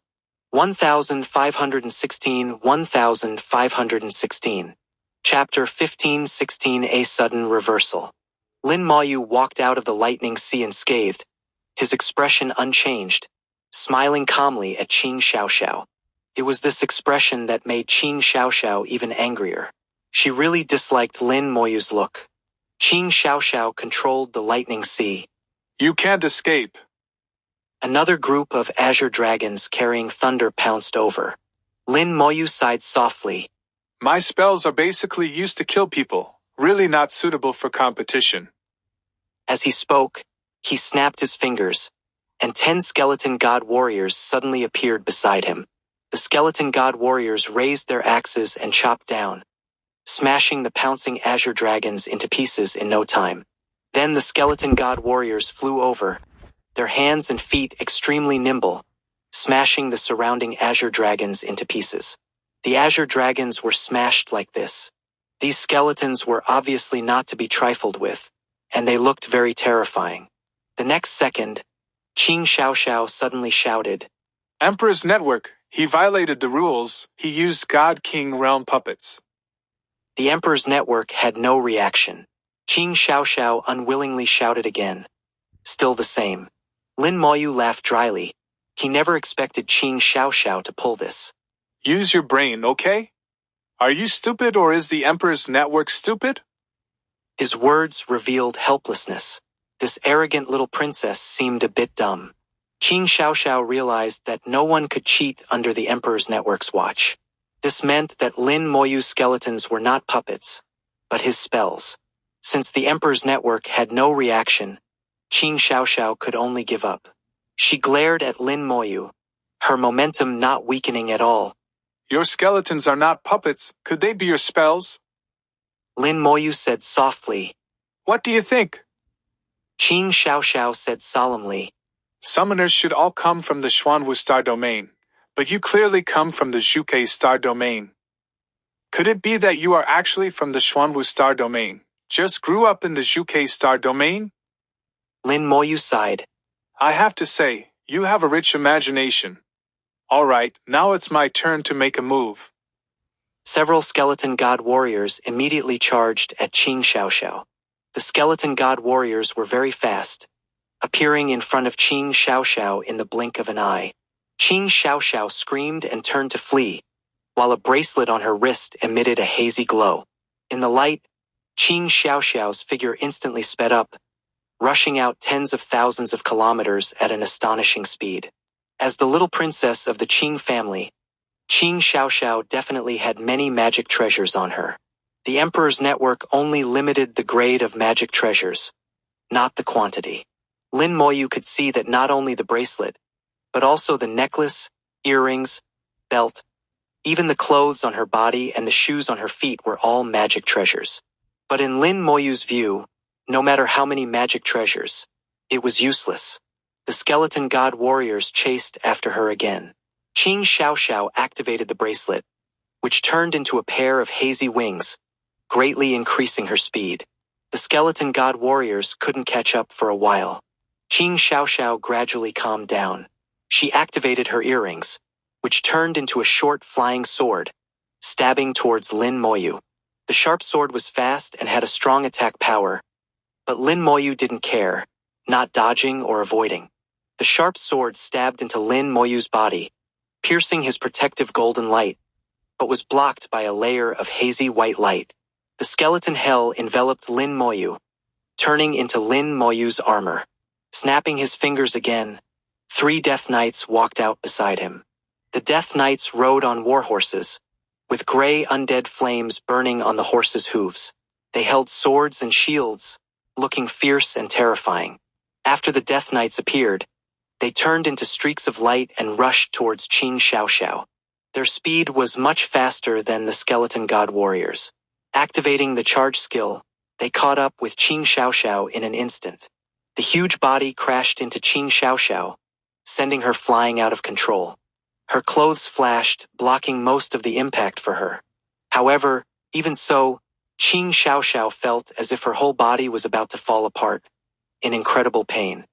1516 Chapter 1516 A Sudden Reversal. Lin Moyu walked out of the lightning sea unscathed, his expression unchanged, smiling calmly at Qing Xiaoxiao. It was this expression that made Qing Xiaoxiao even angrier. She really disliked Lin Moyu's look. Qing Xiaoxiao controlled the lightning sea. You can't escape. Another group of azure dragons carrying thunder pounced over. Lin Moyu sighed softly, My spells are basically used to kill people, really not suitable for competition. As he spoke, he snapped his fingers, and 10 skeleton god warriors suddenly appeared beside him. The skeleton god warriors raised their axes and chopped down, smashing the pouncing azure dragons into pieces in no time. Then the skeleton god warriors flew over, their hands and feet extremely nimble, smashing the surrounding azure dragons into pieces. The azure dragons were smashed like this. These skeletons were obviously not to be trifled with, and they looked very terrifying. The next second, Qing Xiaoxiao suddenly shouted, Emperor's network, he violated the rules, he used God King realm puppets. The Emperor's network had no reaction. Qing Xiaoxiao unwillingly shouted again. Still the same. Lin Moyu laughed dryly. He never expected Qing Xiaoxiao to pull this. Use your brain, okay? Are you stupid or is the Emperor's network stupid? His words revealed helplessness. This arrogant little princess seemed a bit dumb. Qing Xiaoxiao realized that no one could cheat under the Emperor's network's watch. This meant that Lin Moyu's skeletons were not puppets, but his spells. Since the Emperor's network had no reaction, Qing Xiaoxiao could only give up. She glared at Lin Moyu, her momentum not weakening at all. Your skeletons are not puppets, could they be your spells? Lin Moyu said softly. What do you think? Qing Xiaoxiao said solemnly. Summoners should all come from the Xuanwu star domain, but you clearly come from the Zhuke star domain. Could it be that you are actually from the Xuanwu star domain, just grew up in the Zhuke star domain? Lin Moyu sighed. I have to say, you have a rich imagination. Alright, now it's my turn to make a move. Several skeleton god warriors immediately charged at Qing Xiaoxiao. The skeleton god warriors were very fast, appearing in front of Qing Xiaoxiao in the blink of an eye. Qing Xiaoxiao screamed and turned to flee, while a bracelet on her wrist emitted a hazy glow. In the light, Qing Xiaoxiao's figure instantly sped up, rushing out tens of thousands of kilometers at an astonishing speed. As the little princess of the Qing family, Qing Xiaoxiao definitely had many magic treasures on her. The Emperor's network only limited the grade of magic treasures, not the quantity. Lin Moyu could see that not only the bracelet, but also the necklace, earrings, belt, even the clothes on her body and the shoes on her feet were all magic treasures. But in Lin Moyu's view, no matter how many magic treasures, it was useless. The skeleton god warriors chased after her again. Qing Xiaoxiao activated the bracelet, which turned into a pair of hazy wings, greatly increasing her speed. The skeleton god warriors couldn't catch up for a while. Qing Xiaoxiao gradually calmed down. She activated her earrings, which turned into a short flying sword, stabbing towards Lin Moyu. The sharp sword was fast and had a strong attack power, but Lin Moyu didn't care, not dodging or avoiding. The sharp sword stabbed into Lin Moyu's body, piercing his protective golden light, but was blocked by a layer of hazy white light. The skeleton hell enveloped Lin Moyu, turning into Lin Moyu's armor. Snapping his fingers again, 3 Death Knights walked out beside him. The Death Knights rode on war horses, with gray undead flames burning on the horses' hooves. They held swords and shields, looking fierce and terrifying. After the Death Knights appeared, they turned into streaks of light and rushed towards Qing Xiaoxiao. Their speed was much faster than the skeleton god warriors. Activating the charge skill, they caught up with Qing Xiaoxiao in an instant. The huge body crashed into Qing Xiaoxiao, sending her flying out of control. Her clothes flashed, blocking most of the impact for her. However, even so, Qing Xiaoxiao felt as if her whole body was about to fall apart, in incredible pain.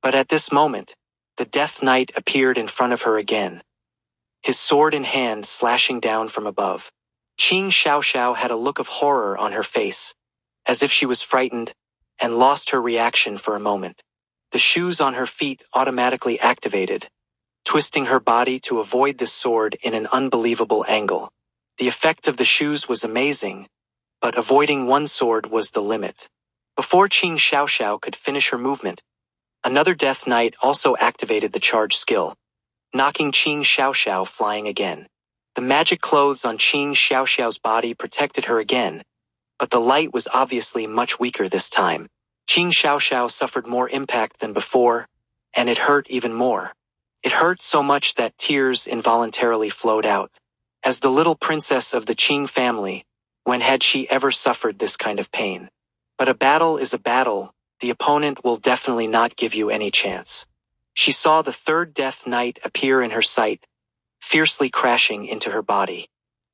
But at this moment, the Death Knight appeared in front of her again, his sword in hand slashing down from above. Qing Xiaoxiao had a look of horror on her face, as if she was frightened, and lost her reaction for a moment. The shoes on her feet automatically activated, twisting her body to avoid the sword in an unbelievable angle. The effect of the shoes was amazing, but avoiding one sword was the limit. Before Qing Xiaoxiao could finish her movement, another Death Knight also activated the charge skill, knocking Qing Xiaoxiao flying again. The magic clothes on Qing Xiaoxiao's body protected her again, but the light was obviously much weaker this time. Qing Xiaoxiao suffered more impact than before, and it hurt even more. It hurt so much that tears involuntarily flowed out. As the little princess of the Qing family, when had she ever suffered this kind of pain? But a battle is a battle, the opponent will definitely not give you any chance. She saw the third death knight appear in her sight, fiercely crashing into her body.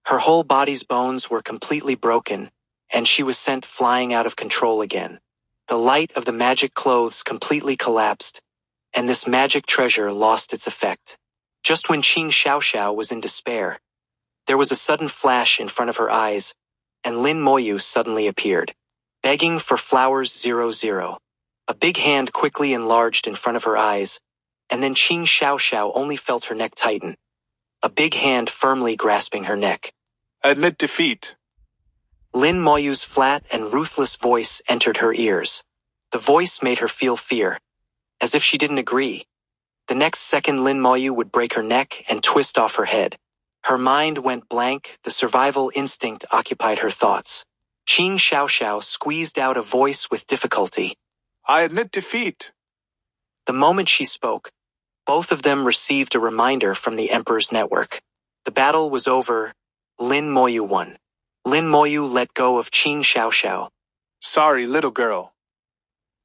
Her whole body's bones were completely broken, and she was sent flying out of control again. The light of the magic clothes completely collapsed, and this magic treasure lost its effect. Just when Qing Xiaoxiao was in despair, there was a sudden flash in front of her eyes, and Lin Moyu suddenly appeared, begging for flowers 00. A big hand quickly enlarged in front of her eyes, and then Qing Xiaoxiao only felt her neck tighten, a big hand firmly grasping her neck. Admit defeat. Lin Moyu's flat and ruthless voice entered her ears. The voice made her feel fear, as if she didn't agree. The next second Lin Moyu would break her neck and twist off her head. Her mind went blank, the survival instinct occupied her thoughts. Qing Xiaoxiao squeezed out a voice with difficulty. I admit defeat. The moment she spoke, both of them received a reminder from the Emperor's network. The battle was over. Lin Moyu won. Lin Moyu let go of Qing Xiaoxiao. Sorry, little girl.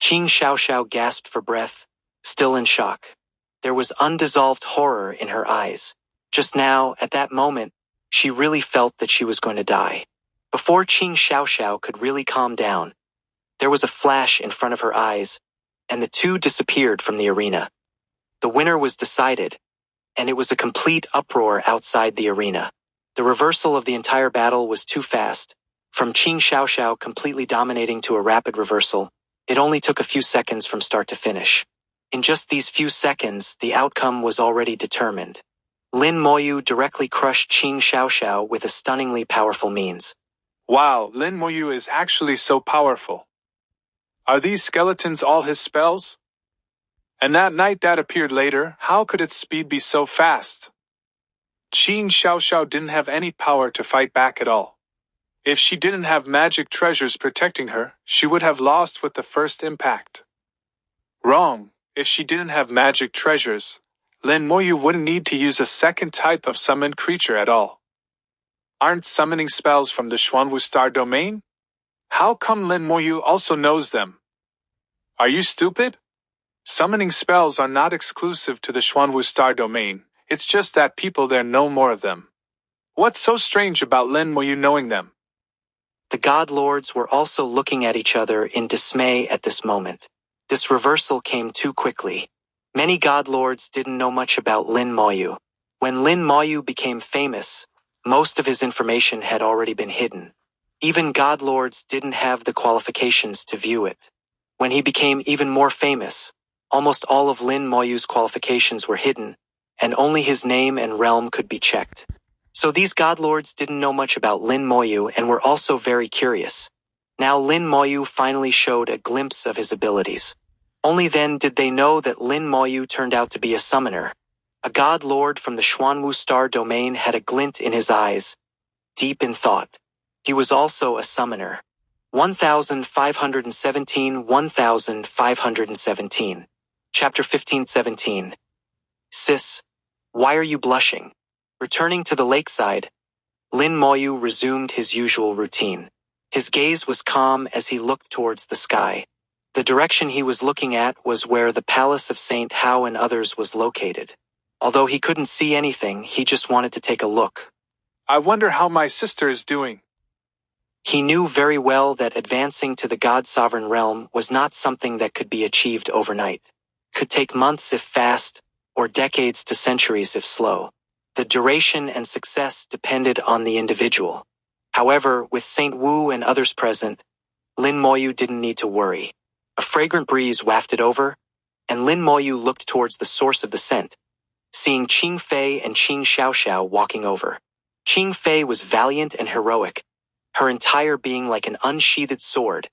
Qing Xiaoxiao gasped for breath, still in shock. There was undissolved horror in her eyes. Just now, at that moment, she really felt that she was going to die. Before Qing Xiaoxiao could really calm down, there was a flash in front of her eyes, and the two disappeared from the arena. The winner was decided, and it was a complete uproar outside the arena. The reversal of the entire battle was too fast. From Qing Xiaoxiao completely dominating to a rapid reversal, it only took a few seconds from start to finish. In just these few seconds, the outcome was already determined. Lin Moyu directly crushed Qing Xiaoxiao with a stunningly powerful means. Wow, Lin Moyu is actually so powerful. Are these skeletons all his spells? And that knight that appeared later, how could its speed be so fast? Qing Xiaoxiao didn't have any power to fight back at all. If she didn't have magic treasures protecting her, she would have lost with the first impact. Wrong. If she didn't have magic treasures, Lin Moyu wouldn't need to use a second type of summoned creature at all. Aren't summoning spells from the Xuanwu Star domain? How come Lin Moyu also knows them? Are you stupid? Summoning spells are not exclusive to the Xuanwu Star domain, it's just that people there know more of them. What's so strange about Lin Moyu knowing them? The God Lords were also looking at each other in dismay at this moment. This reversal came too quickly. Many God Lords didn't know much about Lin Moyu. When Lin Moyu became famous, most of his information had already been hidden. Even God Lords didn't have the qualifications to view it. When he became even more famous, almost all of Lin Moyu's qualifications were hidden, and only his name and realm could be checked. So these God Lords didn't know much about Lin Moyu and were also very curious. Now Lin Moyu finally showed a glimpse of his abilities. Only then did they know that Lin Moyu turned out to be a summoner. A God Lord from the Xuanwu Star domain had a glint in his eyes, deep in thought. He was also a summoner. 1517 1517. Chapter 1517. Sis, why are you blushing? Returning to the lakeside, Lin Moyu resumed his usual routine. His gaze was calm as he looked towards the sky. The direction he was looking at was where the palace of Saint Hao and others was located. Although he couldn't see anything, he just wanted to take a look. I wonder how my sister is doing. He knew very well that advancing to the God-sovereign realm was not something that could be achieved overnight. It could take months if fast, or decades to centuries if slow. The duration and success depended on the individual. However, with Saint Wu and others present, Lin Moyu didn't need to worry. A fragrant breeze wafted over, and Lin Moyu looked towards the source of the scent, seeing Qing Fei and Qing Xiaoxiao walking over. Qing Fei was valiant and heroic, her entire being like an unsheathed sword,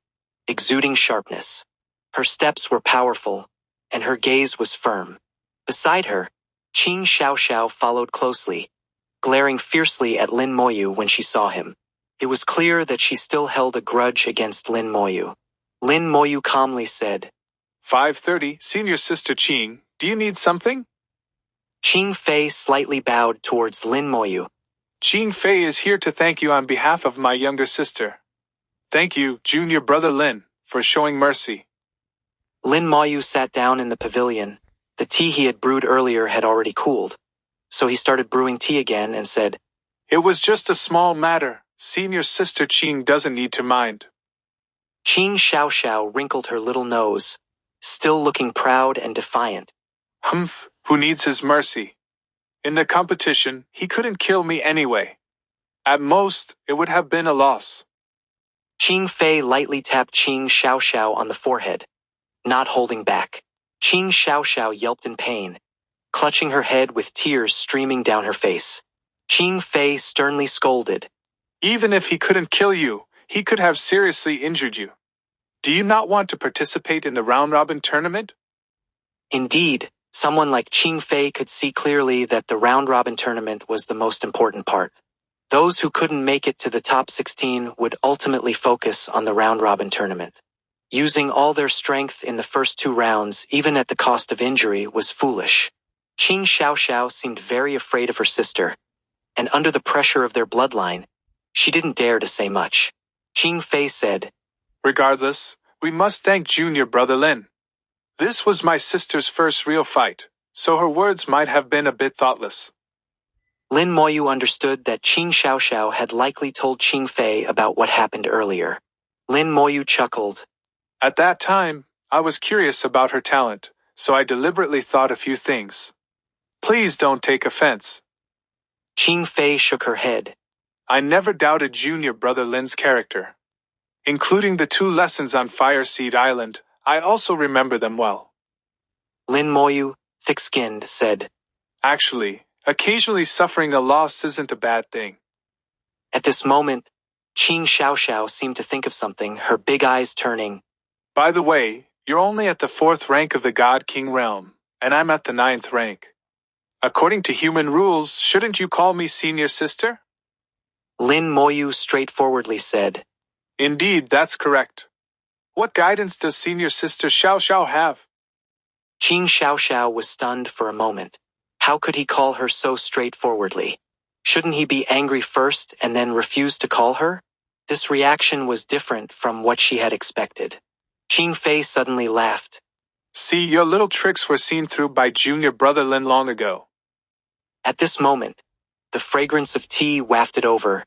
exuding sharpness. Her steps were powerful, and her gaze was firm. Beside her, Qing Xiaoxiao followed closely, glaring fiercely at Lin Moyu when she saw him. It was clear that she still held a grudge against Lin Moyu. Lin Moyu calmly said, 5:30, Senior Sister Qing, do you need something? Qing Fei slightly bowed towards Lin Moyu. Qing Fei is here to thank you on behalf of my younger sister. Thank you, junior brother Lin, for showing mercy. Lin Moyu sat down in the pavilion. The tea he had brewed earlier had already cooled. So he started brewing tea again and said, It was just a small matter. Senior Sister Qing doesn't need to mind. Qing Xiaoxiao wrinkled her little nose, still looking proud and defiant. Humph, who needs his mercy? In the competition, he couldn't kill me anyway. At most, it would have been a loss. Qing Fei lightly tapped Qing Xiaoxiao on the forehead, not holding back. Qing Xiaoxiao yelped in pain, clutching her head with tears streaming down her face. Qing Fei sternly scolded, Even if he couldn't kill you, he could have seriously injured you. Do you not want to participate in the round-robin tournament? Indeed, someone like Qing Fei could see clearly that the round-robin tournament was the most important part. Those who couldn't make it to the top 16 would ultimately focus on the round-robin tournament. Using all their strength in the first 2 rounds, even at the cost of injury, was foolish. Qing Xiaoxiao seemed very afraid of her sister, and under the pressure of their bloodline, she didn't dare to say much. Qing Fei said, Regardless, we must thank junior brother Lin. This was my sister's first real fight, so her words might have been a bit thoughtless. Lin Moyu understood that Qing Xiaoxiao had likely told Qing Fei about what happened earlier. Lin Moyu chuckled. At that time, I was curious about her talent, so I deliberately thought a few things. Please don't take offense. Qing Fei shook her head. I never doubted junior brother Lin's character. Including the 2 lessons on Fireseed Island, I also remember them well. Lin Moyu, thick-skinned, said, Actually, occasionally suffering a loss isn't a bad thing. At this moment, Qing Xiaoxiao seemed to think of something, her big eyes turning. By the way, you're only at the 4th rank of the God King realm, and I'm at the 9th rank. According to human rules, shouldn't you call me senior sister? Lin Moyu straightforwardly said, Indeed, that's correct. What guidance does senior sister Xiao have? Qing Xiaoxiao was stunned for a moment. How could he call her so straightforwardly? Shouldn't he be angry first and then refuse to call her? This reaction was different from what she had expected. Qing Fei suddenly laughed. See, your little tricks were seen through by junior brother Lin long ago. At this moment, the fragrance of tea wafted over,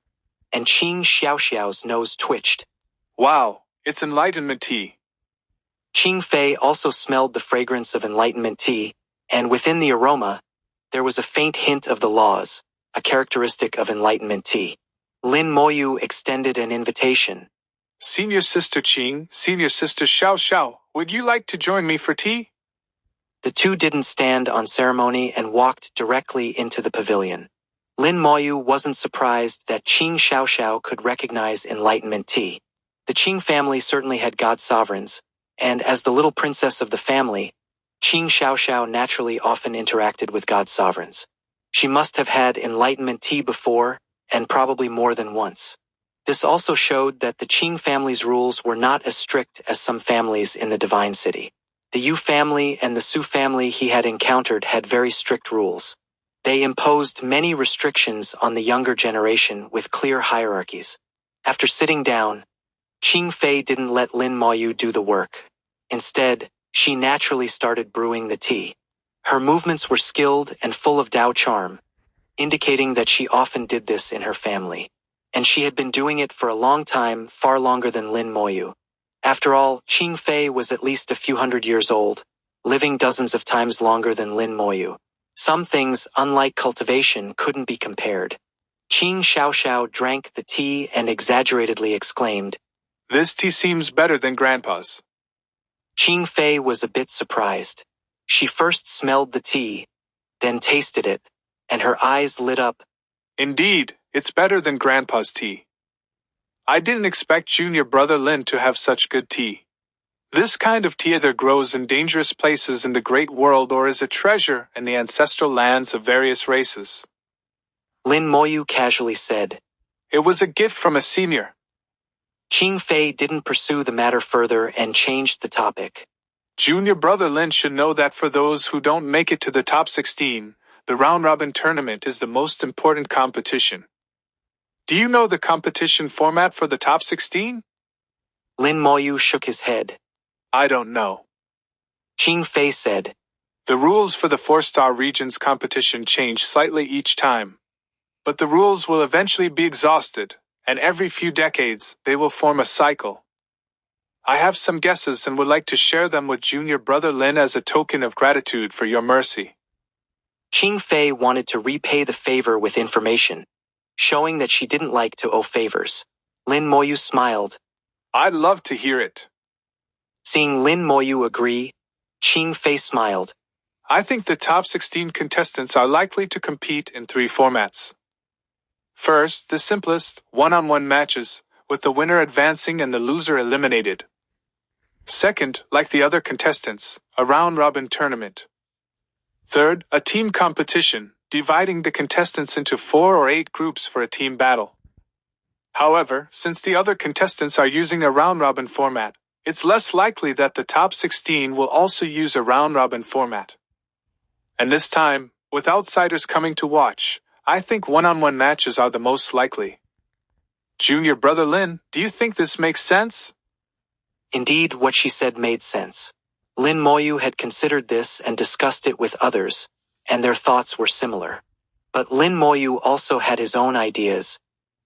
and Qing Xiaoxiao's nose twitched. Wow, it's enlightenment tea. Qing Fei also smelled the fragrance of enlightenment tea, and within the aroma, there was a faint hint of the laws, a characteristic of enlightenment tea. Lin Moyu extended an invitation. Senior Sister Qing, Senior Sister Xiao, would you like to join me for tea? The 2 didn't stand on ceremony and walked directly into the pavilion. Lin Moyu wasn't surprised that Qing Xiaoxiao could recognize enlightenment tea. The Qing family certainly had god sovereigns, and as the little princess of the family, Qing Xiaoxiao naturally often interacted with god sovereigns. She must have had enlightenment tea before, and probably more than once. This also showed that the Qing family's rules were not as strict as some families in the Divine City. The Yu family and the Su family he had encountered had very strict rules. They imposed many restrictions on the younger generation with clear hierarchies. After sitting down, Qing Fei didn't let Lin Moyu do the work. Instead, she naturally started brewing the tea. Her movements were skilled and full of Dao charm, indicating that she often did this in her family. And she had been doing it for a long time, far longer than Lin Moyu. After all, Qing Fei was at least a few hundred years old, living dozens of times longer than Lin Moyu. Some things, unlike cultivation, couldn't be compared. Qing Xiaoxiao drank the tea and exaggeratedly exclaimed, This tea seems better than Grandpa's. Qing Fei was a bit surprised. She first smelled the tea, then tasted it, and her eyes lit up. Indeed, it's better than Grandpa's tea. I didn't expect junior brother Lin to have such good tea. This kind of tea either grows in dangerous places in the great world or is a treasure in the ancestral lands of various races. Lin Moyu casually said. It was a gift from a senior. Qing Fei didn't pursue the matter further and changed the topic. Junior brother Lin should know that for those who don't make it to the top 16, the round-robin tournament is the most important competition. Do you know the competition format for the top 16? Lin Moyu shook his head. I don't know. Qing Fei said. The rules for the 4-star regions competition change slightly each time. But the rules will eventually be exhausted, and every few decades they will form a cycle. I have some guesses and would like to share them with junior brother Lin as a token of gratitude for your mercy. Qing Fei wanted to repay the favor with information, showing that she didn't like to owe favors. Lin Moyu smiled. I'd love to hear it. Seeing Lin Moyu agree, Qing Fei smiled. I think the top 16 contestants are likely to compete in 3 formats. First, the simplest, one-on-one matches, with the winner advancing and the loser eliminated. Second, like the other contestants, a round-robin tournament. Third, a team competition, dividing the contestants into 4 or 8 groups for a team battle. However, since the other contestants are using a round-robin format, it's less likely that the top 16 will also use a round-robin format. And this time, with outsiders coming to watch, I think one-on-one matches are the most likely. Junior brother Lin, do you think this makes sense? Indeed, what she said made sense. Lin Moyu had considered this and discussed it with others, and their thoughts were similar. But Lin Moyu also had his own ideas.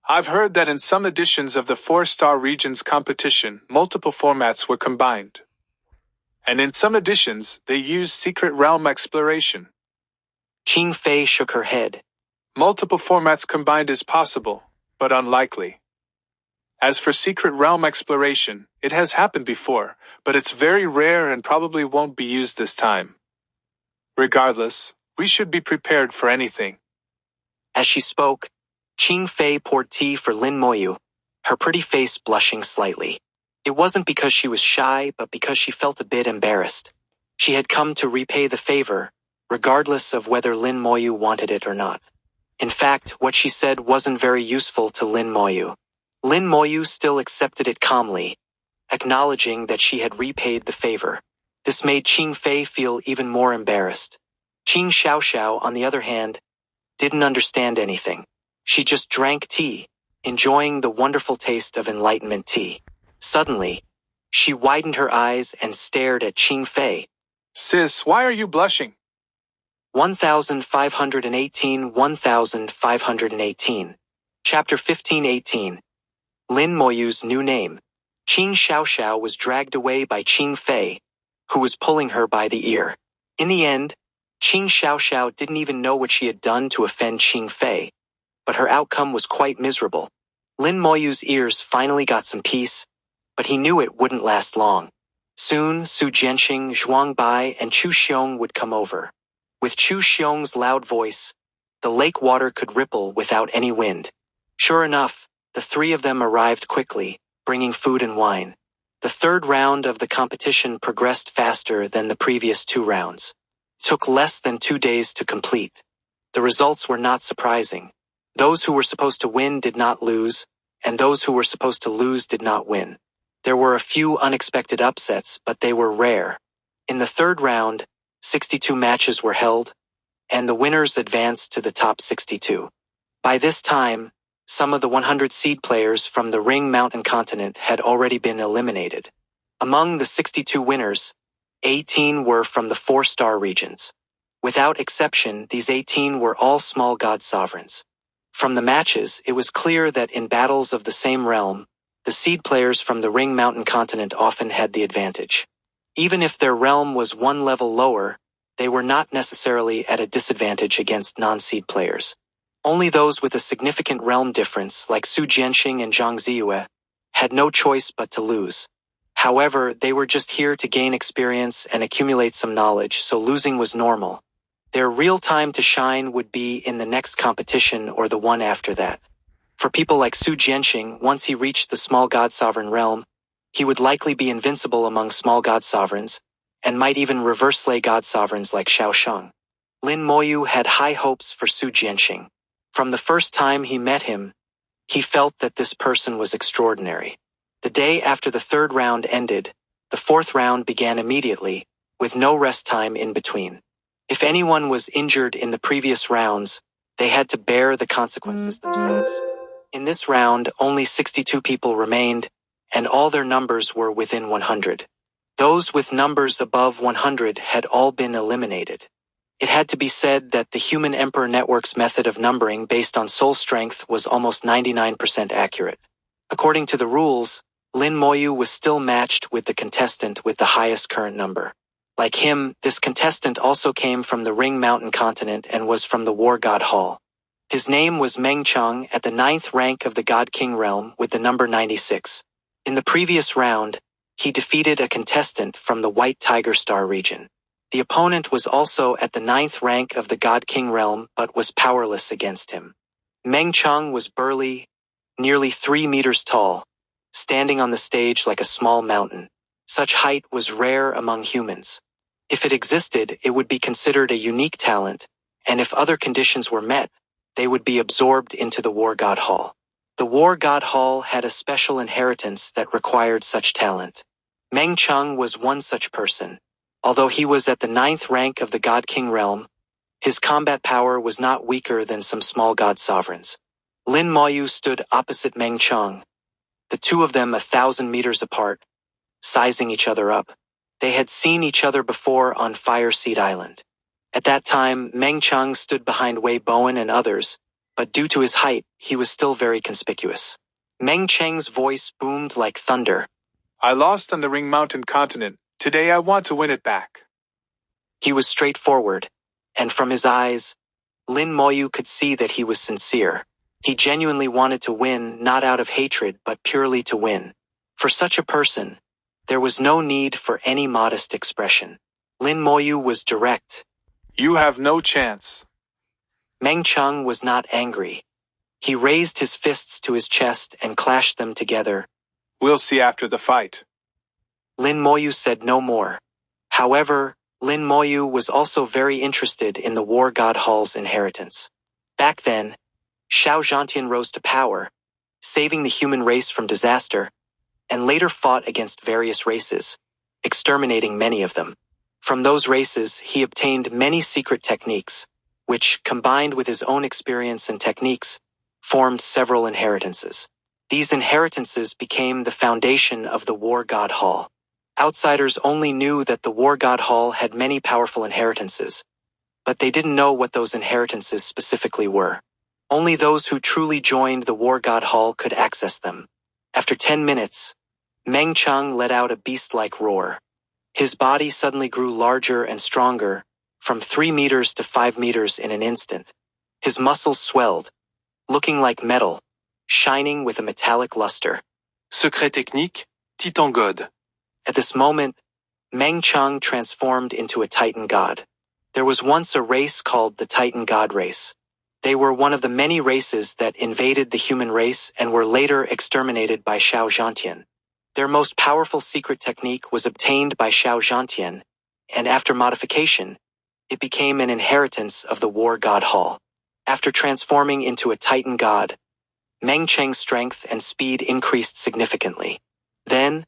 I've heard that in some editions of the 4-star regions competition, multiple formats were combined. And in some editions, they used secret realm exploration. Qing Fei shook her head. Multiple formats combined is possible, but unlikely. As for secret realm exploration, it has happened before, but it's very rare and probably won't be used this time. Regardless, we should be prepared for anything. As she spoke, Qing Fei poured tea for Lin Moyu, her pretty face blushing slightly. It wasn't because she was shy, but because she felt a bit embarrassed. She had come to repay the favor, regardless of whether Lin Moyu wanted it or not. In fact, what she said wasn't very useful to Lin Moyu. Lin Moyu still accepted it calmly, acknowledging that she had repaid the favor. This made Qing Fei feel even more embarrassed. Qing Xiaoxiao, on the other hand, didn't understand anything. She just drank tea, enjoying the wonderful taste of enlightenment tea. Suddenly, she widened her eyes and stared at Qing Fei. Sis, why are you blushing? 1518 Chapter 1518 Lin Moyu's new name. Qing Xiaoxiao was dragged away by Qing Fei, who was pulling her by the ear. In the end, Qing Xiaoxiao didn't even know what she had done to offend Qing Fei, but her outcome was quite miserable. Lin Moyu's ears finally got some peace, but he knew it wouldn't last long. Soon, Su Jianxing, Zhuang Bai, and Chu Xiong would come over. With Chu Xiong's loud voice, the lake water could ripple without any wind. Sure enough, the 3 of them arrived quickly, bringing food and wine. The 3rd round of the competition progressed faster than the previous 2 rounds. It took less than 2 days to complete. The results were not surprising. Those who were supposed to win did not lose, and those who were supposed to lose did not win. There were a few unexpected upsets, but they were rare. In the 3rd round, 62 matches were held, and the winners advanced to the top 62. By this time, some of the 100 seed players from the Ring Mountain continent had already been eliminated. Among the 62 winners, 18 were from the 4-star regions. Without exception, these 18 were all small god sovereigns. From the matches, it was clear that in battles of the same realm, the seed players from the Ring Mountain continent often had the advantage. Even if their realm was 1 level lower, they were not necessarily at a disadvantage against non-seed players. Only those with a significant realm difference, like Su Jianxing and Zhang Ziyue, had no choice but to lose. However, they were just here to gain experience and accumulate some knowledge, so losing was normal. Their real time to shine would be in the next competition or the one after that. For people like Su Jianxing, once he reached the small god sovereign realm, he would likely be invincible among small god sovereigns, and might even reverse slay god sovereigns like Xiao Sheng. Lin Moyu had high hopes for Su Jianxing. From the first time he met him, he felt that this person was extraordinary. The day after the third round ended, the fourth round began immediately, with no rest time in between. If anyone was injured in the previous rounds, they had to bear the consequences themselves. In this round, only 62 people remained, and all their numbers were within 100. Those with numbers above 100 had all been eliminated. It had to be said that the Human Emperor Network's method of numbering based on soul strength was almost 99% accurate. According to the rules, Lin Moyu was still matched with the contestant with the highest current number. Like him, this contestant also came from the Ring Mountain continent and was from the War God Hall. His name was Meng Cheng at the 9th rank of the God King realm with the number 96. In the previous round, he defeated a contestant from the White Tiger Star region. The opponent was also at the 9th rank of the God King realm but was powerless against him. Meng Cheng was burly, nearly 3 meters tall, standing on the stage like a small mountain. Such height was rare among humans. If it existed, it would be considered a unique talent, and if other conditions were met, they would be absorbed into the War God Hall. The War God Hall had a special inheritance that required such talent. Meng Cheng was one such person. Although he was at the 9th rank of the God King realm, his combat power was not weaker than some small god sovereigns. Lin Moyu stood opposite Meng Cheng, the two of them 1,000 meters apart, sizing each other up. They had seen each other before on Fire Seed Island. At that time, Meng Cheng stood behind Wei Bowen and others, but due to his height, he was still very conspicuous. Meng Cheng's voice boomed like thunder. I lost on the Ring Mountain continent. Today I want to win it back. He was straightforward, and from his eyes, Lin Moyu could see that he was sincere. He genuinely wanted to win, not out of hatred, but purely to win. For such a person, there was no need for any modest expression. Lin Moyu was direct. You have no chance. Meng Cheng was not angry. He raised his fists to his chest and clashed them together. We'll see after the fight. Lin Moyu said no more. However, Lin Moyu was also very interested in the War God Hall's inheritance. Back then, Xiao Zhantian rose to power, saving the human race from disaster, and later fought against various races, exterminating many of them. From those races, he obtained many secret techniques, which, combined with his own experience and techniques, formed several inheritances. These inheritances became the foundation of the War God Hall. Outsiders only knew that the War God Hall had many powerful inheritances, but they didn't know what those inheritances specifically were. Only those who truly joined the War God Hall could access them. After 10 minutes, Meng Cheng let out a beast-like roar. His body suddenly grew larger and stronger, from 3 meters to 5 meters in an instant. His muscles swelled, looking like metal, shining with a metallic luster. Secret technique, Titan God. At this moment, Meng Cheng transformed into a Titan god. There was once a race called the Titan God race. They were one of the many races that invaded the human race and were later exterminated by Xiao Zhantian. Their most powerful secret technique was obtained by Xiao Zhantian, and after modification, it became an inheritance of the War God Hall. After transforming into a Titan god, Meng Cheng's strength and speed increased significantly. Then,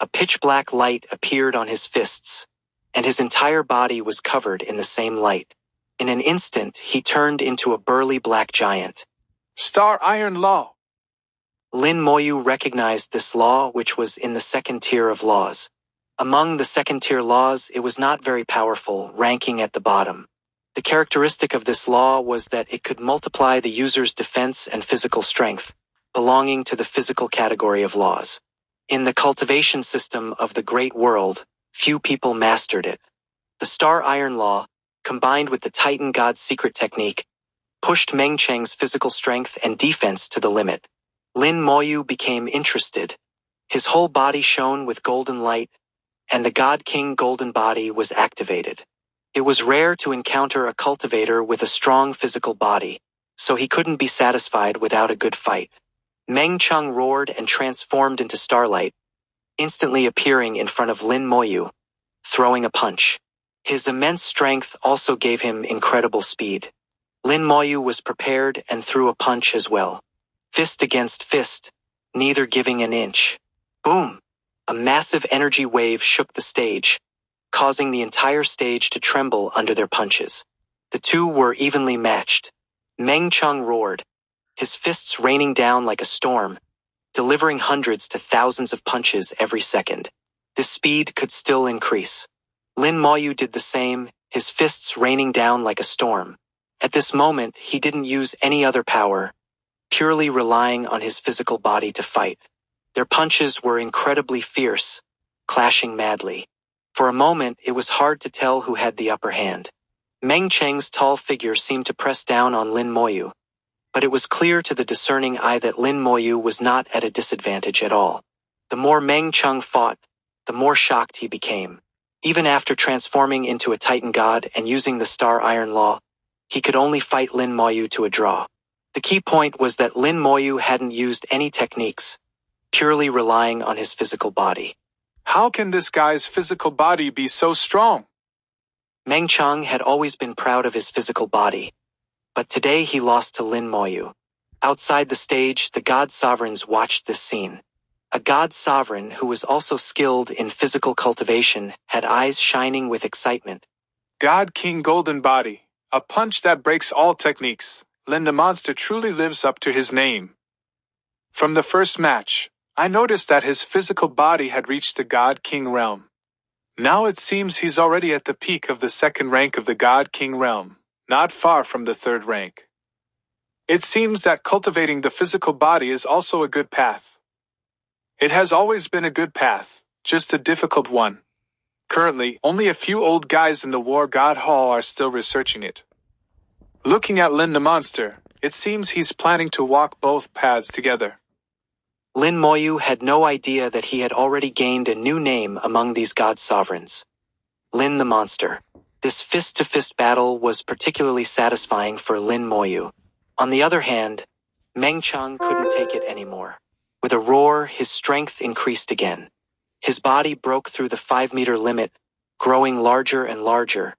a pitch-black light appeared on his fists, and his entire body was covered in the same light. In an instant, he turned into a burly black giant. Star Iron Law. Lin Moyu recognized this law, which was in the second tier of laws. Among the second-tier laws, it was not very powerful, ranking at the bottom. The characteristic of this law was that it could multiply the user's defense and physical strength, belonging to the physical category of laws. In the cultivation system of the Great World, few people mastered it. The Star Iron Law, combined with the Titan God secret technique, pushed Meng Cheng's physical strength and defense to the limit. Lin Moyu became interested. His whole body shone with golden light, and the God King golden body was activated. It was rare to encounter a cultivator with a strong physical body, so he couldn't be satisfied without a good fight. Meng Cheng roared and transformed into starlight, instantly appearing in front of Lin Moyu, throwing a punch. His immense strength also gave him incredible speed. Lin Moyu was prepared and threw a punch as well. Fist against fist, neither giving an inch. Boom! A massive energy wave shook the stage, causing the entire stage to tremble under their punches. The two were evenly matched. Meng Cheng roared, his fists raining down like a storm, delivering hundreds to thousands of punches every second. This speed could still increase. Lin Moyu did the same, his fists raining down like a storm. At this moment, he didn't use any other power, purely relying on his physical body to fight. Their punches were incredibly fierce, clashing madly. For a moment, it was hard to tell who had the upper hand. Meng Cheng's tall figure seemed to press down on Lin Moyu, but it was clear to the discerning eye that Lin Moyu was not at a disadvantage at all. The more Meng Cheng fought, the more shocked he became. Even after transforming into a Titan god and using the Star Iron Law, he could only fight Lin Moyu to a draw. The key point was that Lin Moyu hadn't used any techniques, purely relying on his physical body. How can this guy's physical body be so strong? Meng Cheng had always been proud of his physical body, but today he lost to Lin Moyu. Outside the stage, the god sovereigns watched this scene. A god sovereign who was also skilled in physical cultivation had eyes shining with excitement. God King Golden Body, a punch that breaks all techniques. Lin the monster truly lives up to his name. From the first match, I noticed that his physical body had reached the God King realm. Now it seems he's already at the peak of the second rank of the God King realm, not far from the third rank. It seems that cultivating the physical body is also a good path. It has always been a good path, just a difficult one. Currently, only a few old guys in the War God Hall are still researching it. Looking at Lin the monster, it seems he's planning to walk both paths together. Lin Moyu had no idea that he had already gained a new name among these god sovereigns. Lin the monster. This fist-to-fist battle was particularly satisfying for Lin Moyu. On the other hand, Meng Cheng couldn't take it anymore. With a roar, his strength increased again. His body broke through the 5-meter limit, growing larger and larger,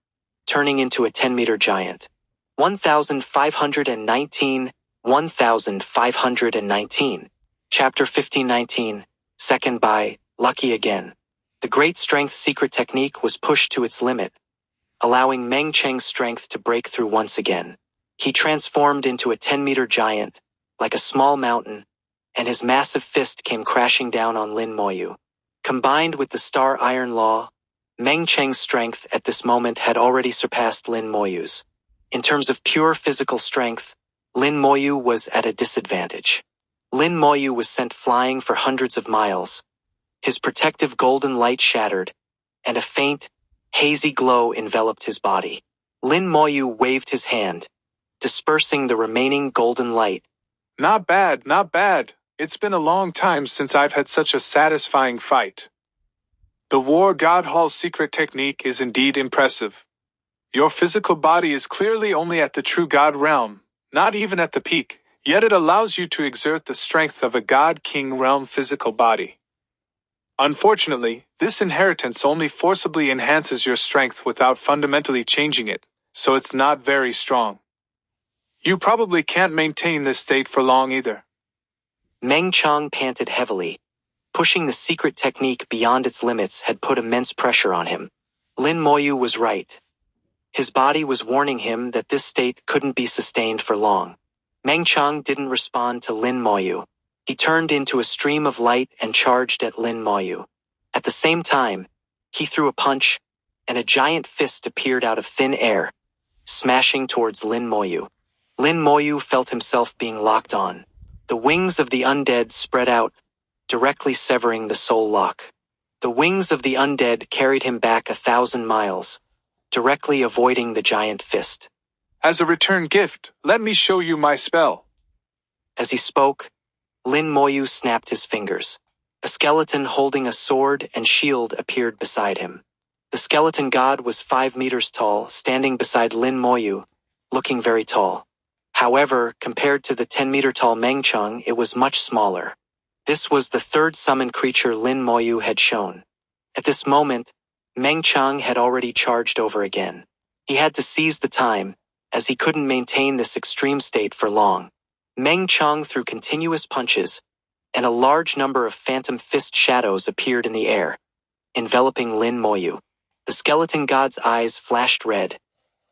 turning into a 10-meter giant. 1519, 1519. Chapter 1519, second by, Lucky Again. The Great Strength Secret Technique was pushed to its limit, allowing Meng Cheng's strength to break through once again. He transformed into a 10-meter giant, like a small mountain, and his massive fist came crashing down on Lin Moyu. Combined with the Star Iron Law, Meng Cheng's strength at this moment had already surpassed Lin Moyu's. In terms of pure physical strength, Lin Moyu was at a disadvantage. Lin Moyu was sent flying for hundreds of miles. His protective golden light shattered, and a faint, hazy glow enveloped his body. Lin Moyu waved his hand, dispersing the remaining golden light. Not bad, not bad. It's been a long time since I've had such a satisfying fight. The War God Hall's secret technique is indeed impressive. Your physical body is clearly only at the true God realm, not even at the peak, yet it allows you to exert the strength of a God King realm physical body. Unfortunately, this inheritance only forcibly enhances your strength without fundamentally changing it, so it's not very strong. You probably can't maintain this state for long either. Meng Cheng panted heavily. Pushing the secret technique beyond its limits had put immense pressure on him. Lin Moyu was right. His body was warning him that this state couldn't be sustained for long. Meng Cheng didn't respond to Lin Moyu. He turned into a stream of light and charged at Lin Moyu. At the same time, he threw a punch, and a giant fist appeared out of thin air, smashing towards Lin Moyu. Lin Moyu felt himself being locked on. The wings of the undead spread out, directly severing the soul lock. The wings of the undead carried him back 1,000 miles, directly avoiding the giant fist. As a return gift, let me show you my spell. As he spoke, Lin Moyu snapped his fingers. A skeleton holding a sword and shield appeared beside him. The skeleton god was 5 meters tall, standing beside Lin Moyu, looking very tall. However, compared to the 10-meter-tall Meng Cheng, it was much smaller. This was the third summoned creature Lin Moyu had shown. At this moment, Meng Cheng had already charged over again. He had to seize the time, as he couldn't maintain this extreme state for long. Meng Cheng threw continuous punches, and a large number of phantom fist shadows appeared in the air, enveloping Lin Moyu. The skeleton god's eyes flashed red,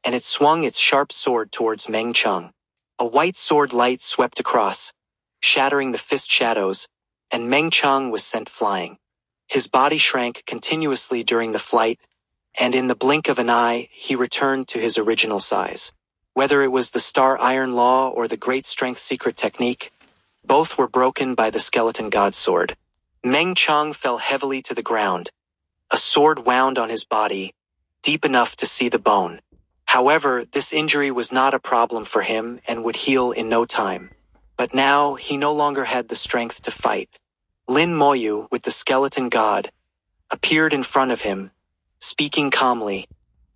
and it swung its sharp sword towards Meng Cheng. A white sword light swept across, shattering the fist shadows, and Meng Cheng was sent flying. His body shrank continuously during the flight, and in the blink of an eye, he returned to his original size. Whether it was the Star Iron Law or the Great Strength Secret Technique, both were broken by the skeleton god's sword. Meng Cheng fell heavily to the ground. A sword wound on his body, deep enough to see the bone. However, this injury was not a problem for him and would heal in no time. But now, he no longer had the strength to fight. Lin Moyu, with the skeleton god, appeared in front of him, speaking calmly.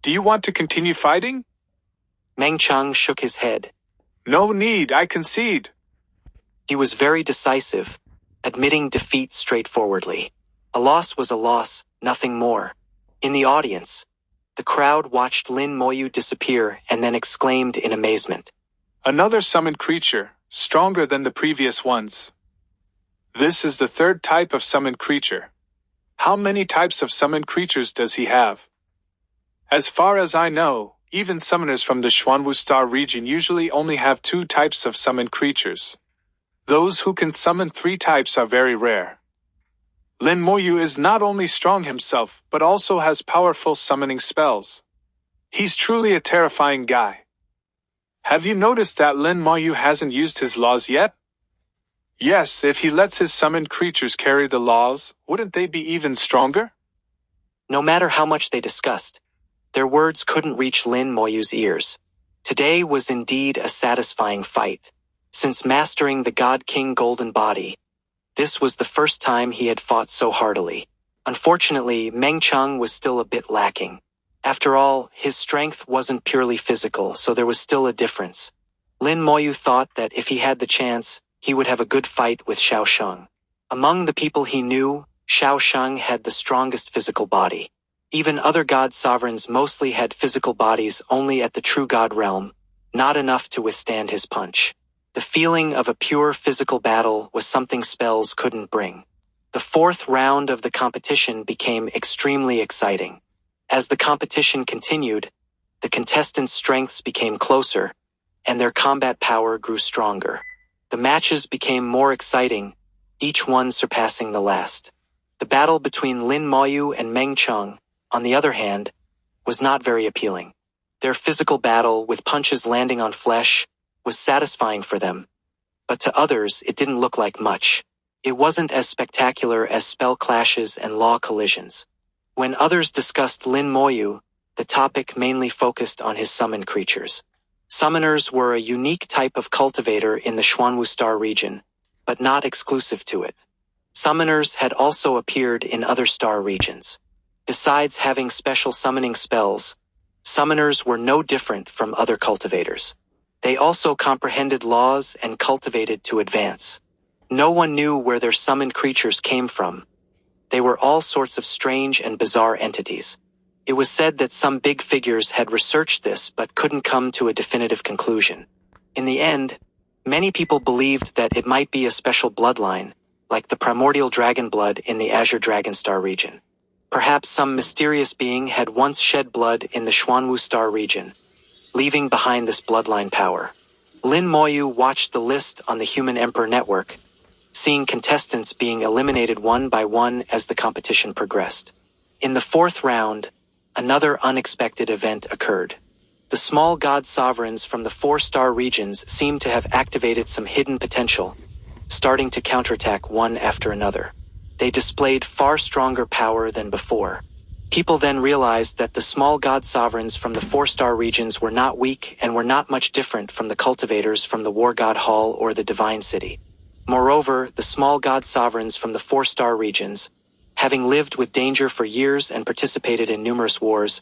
Do you want to continue fighting? Meng Cheng shook his head. No need, I concede. He was very decisive, admitting defeat straightforwardly. A loss was a loss, nothing more. In the audience, the crowd watched Lin Moyu disappear and then exclaimed in amazement. Another summoned creature, stronger than the previous ones. This is the third type of summoned creature. How many types of summoned creatures does he have? As far as I know, even summoners from the Xuanwu Star region usually only have 2 types of summoned creatures. Those who can summon 3 types are very rare. Lin Moyu is not only strong himself, but also has powerful summoning spells. He's truly a terrifying guy. Have you noticed that Lin Moyu hasn't used his laws yet? Yes, if he lets his summoned creatures carry the laws, wouldn't they be even stronger? No matter how much they discussed, their words couldn't reach Lin Moyu's ears. Today was indeed a satisfying fight. Since mastering the God King Golden Body, this was the first time he had fought so heartily. Unfortunately, Meng Cheng was still a bit lacking. After all, his strength wasn't purely physical, so there was still a difference. Lin Moyu thought that if he had the chance, he would have a good fight with Xiao Sheng. Among the people he knew, Xiao Sheng had the strongest physical body. Even other god sovereigns mostly had physical bodies only at the true god realm, not enough to withstand his punch. The feeling of a pure physical battle was something spells couldn't bring. The 4th round of the competition became extremely exciting. As the competition continued, the contestants' strengths became closer, and their combat power grew stronger. The matches became more exciting, each one surpassing the last. The battle between Lin Moyu and Meng Cheng, on the other hand, was not very appealing. Their physical battle, with punches landing on flesh, was satisfying for them, but to others it didn't look like much. It wasn't as spectacular as spell clashes and law collisions. When others discussed Lin Moyu, the topic mainly focused on his summoned creatures. Summoners were a unique type of cultivator in the Xuanwu Star region, but not exclusive to it. Summoners had also appeared in other star regions. Besides having special summoning spells, summoners were no different from other cultivators. They also comprehended laws and cultivated to advance. No one knew where their summoned creatures came from. They were all sorts of strange and bizarre entities. It was said that some big figures had researched this but couldn't come to a definitive conclusion. In the end, many people believed that it might be a special bloodline, like the primordial dragon blood in the Azure Dragon Star region. Perhaps some mysterious being had once shed blood in the Xuanwu Star region, leaving behind this bloodline power. Lin Moyu watched the list on the Human Emperor Network, seeing contestants being eliminated one by one as the competition progressed. In the 4th round, another unexpected event occurred. The small god sovereigns from the 4-star regions seemed to have activated some hidden potential, starting to counterattack one after another. They displayed far stronger power than before. People then realized that the small god sovereigns from the 4-star regions were not weak and were not much different from the cultivators from the War God Hall or the Divine City. Moreover, the small god sovereigns from the 4-star regions, having lived with danger for years and participated in numerous wars,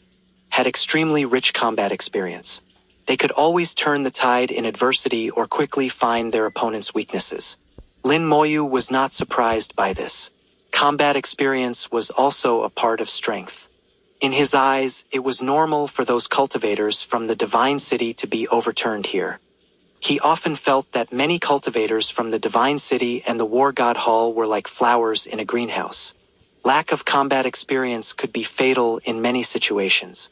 had extremely rich combat experience. They could always turn the tide in adversity or quickly find their opponent's weaknesses. Lin Moyu was not surprised by this. Combat experience was also a part of strength. In his eyes, it was normal for those cultivators from the Divine City to be overturned here. He often felt that many cultivators from the Divine City and the War God Hall were like flowers in a greenhouse. Lack of combat experience could be fatal in many situations.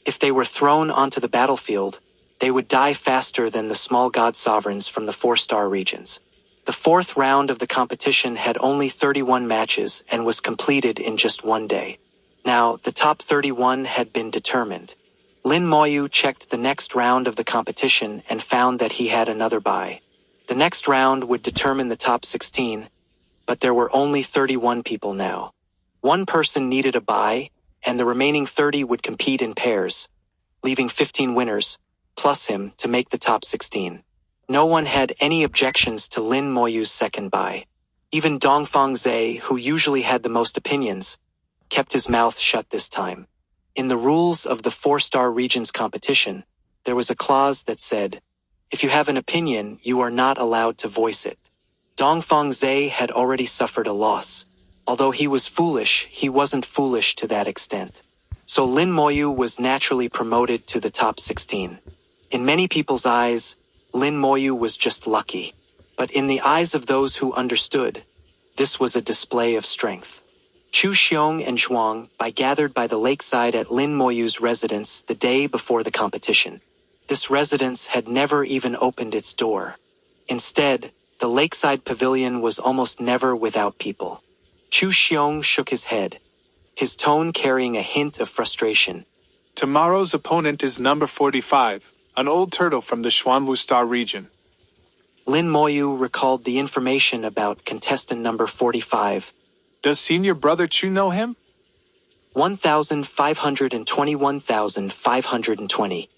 If they were thrown onto the battlefield, they would die faster than the small god sovereigns from the 4-star regions. The fourth round of the competition had only 31 matches and was completed in just one day. Now, the top 31 had been determined. Lin Moyu checked the next round of the competition and found that he had another bye. The next round would determine the top 16, but there were only 31 people now. One person needed a bye, and the remaining 30 would compete in pairs, leaving 15 winners, plus him, to make the top 16. No one had any objections to Lin Moyu's second bye. Even Dongfang Zhe, who usually had the most opinions, kept his mouth shut this time. In the rules of the 4-star regions competition, there was a clause that said, if you have an opinion, you are not allowed to voice it. Dongfang Zhe had already suffered a loss. Although he was foolish, he wasn't foolish to that extent. So Lin Moyu was naturally promoted to the top 16. In many people's eyes, Lin Moyu was just lucky. But in the eyes of those who understood, this was a display of strength. Chu Xiong and Zhuang gathered by the lakeside at Lin Moyu's residence the day before the competition. This residence had never even opened its door. Instead, the lakeside pavilion was almost never without people. Chu Xiong shook his head, his tone carrying a hint of frustration. Tomorrow's opponent is number 45, an old turtle from the Xuanwu Star region. Lin Moyu recalled the information about contestant number 45. Does senior brother Chu know him? 1,520.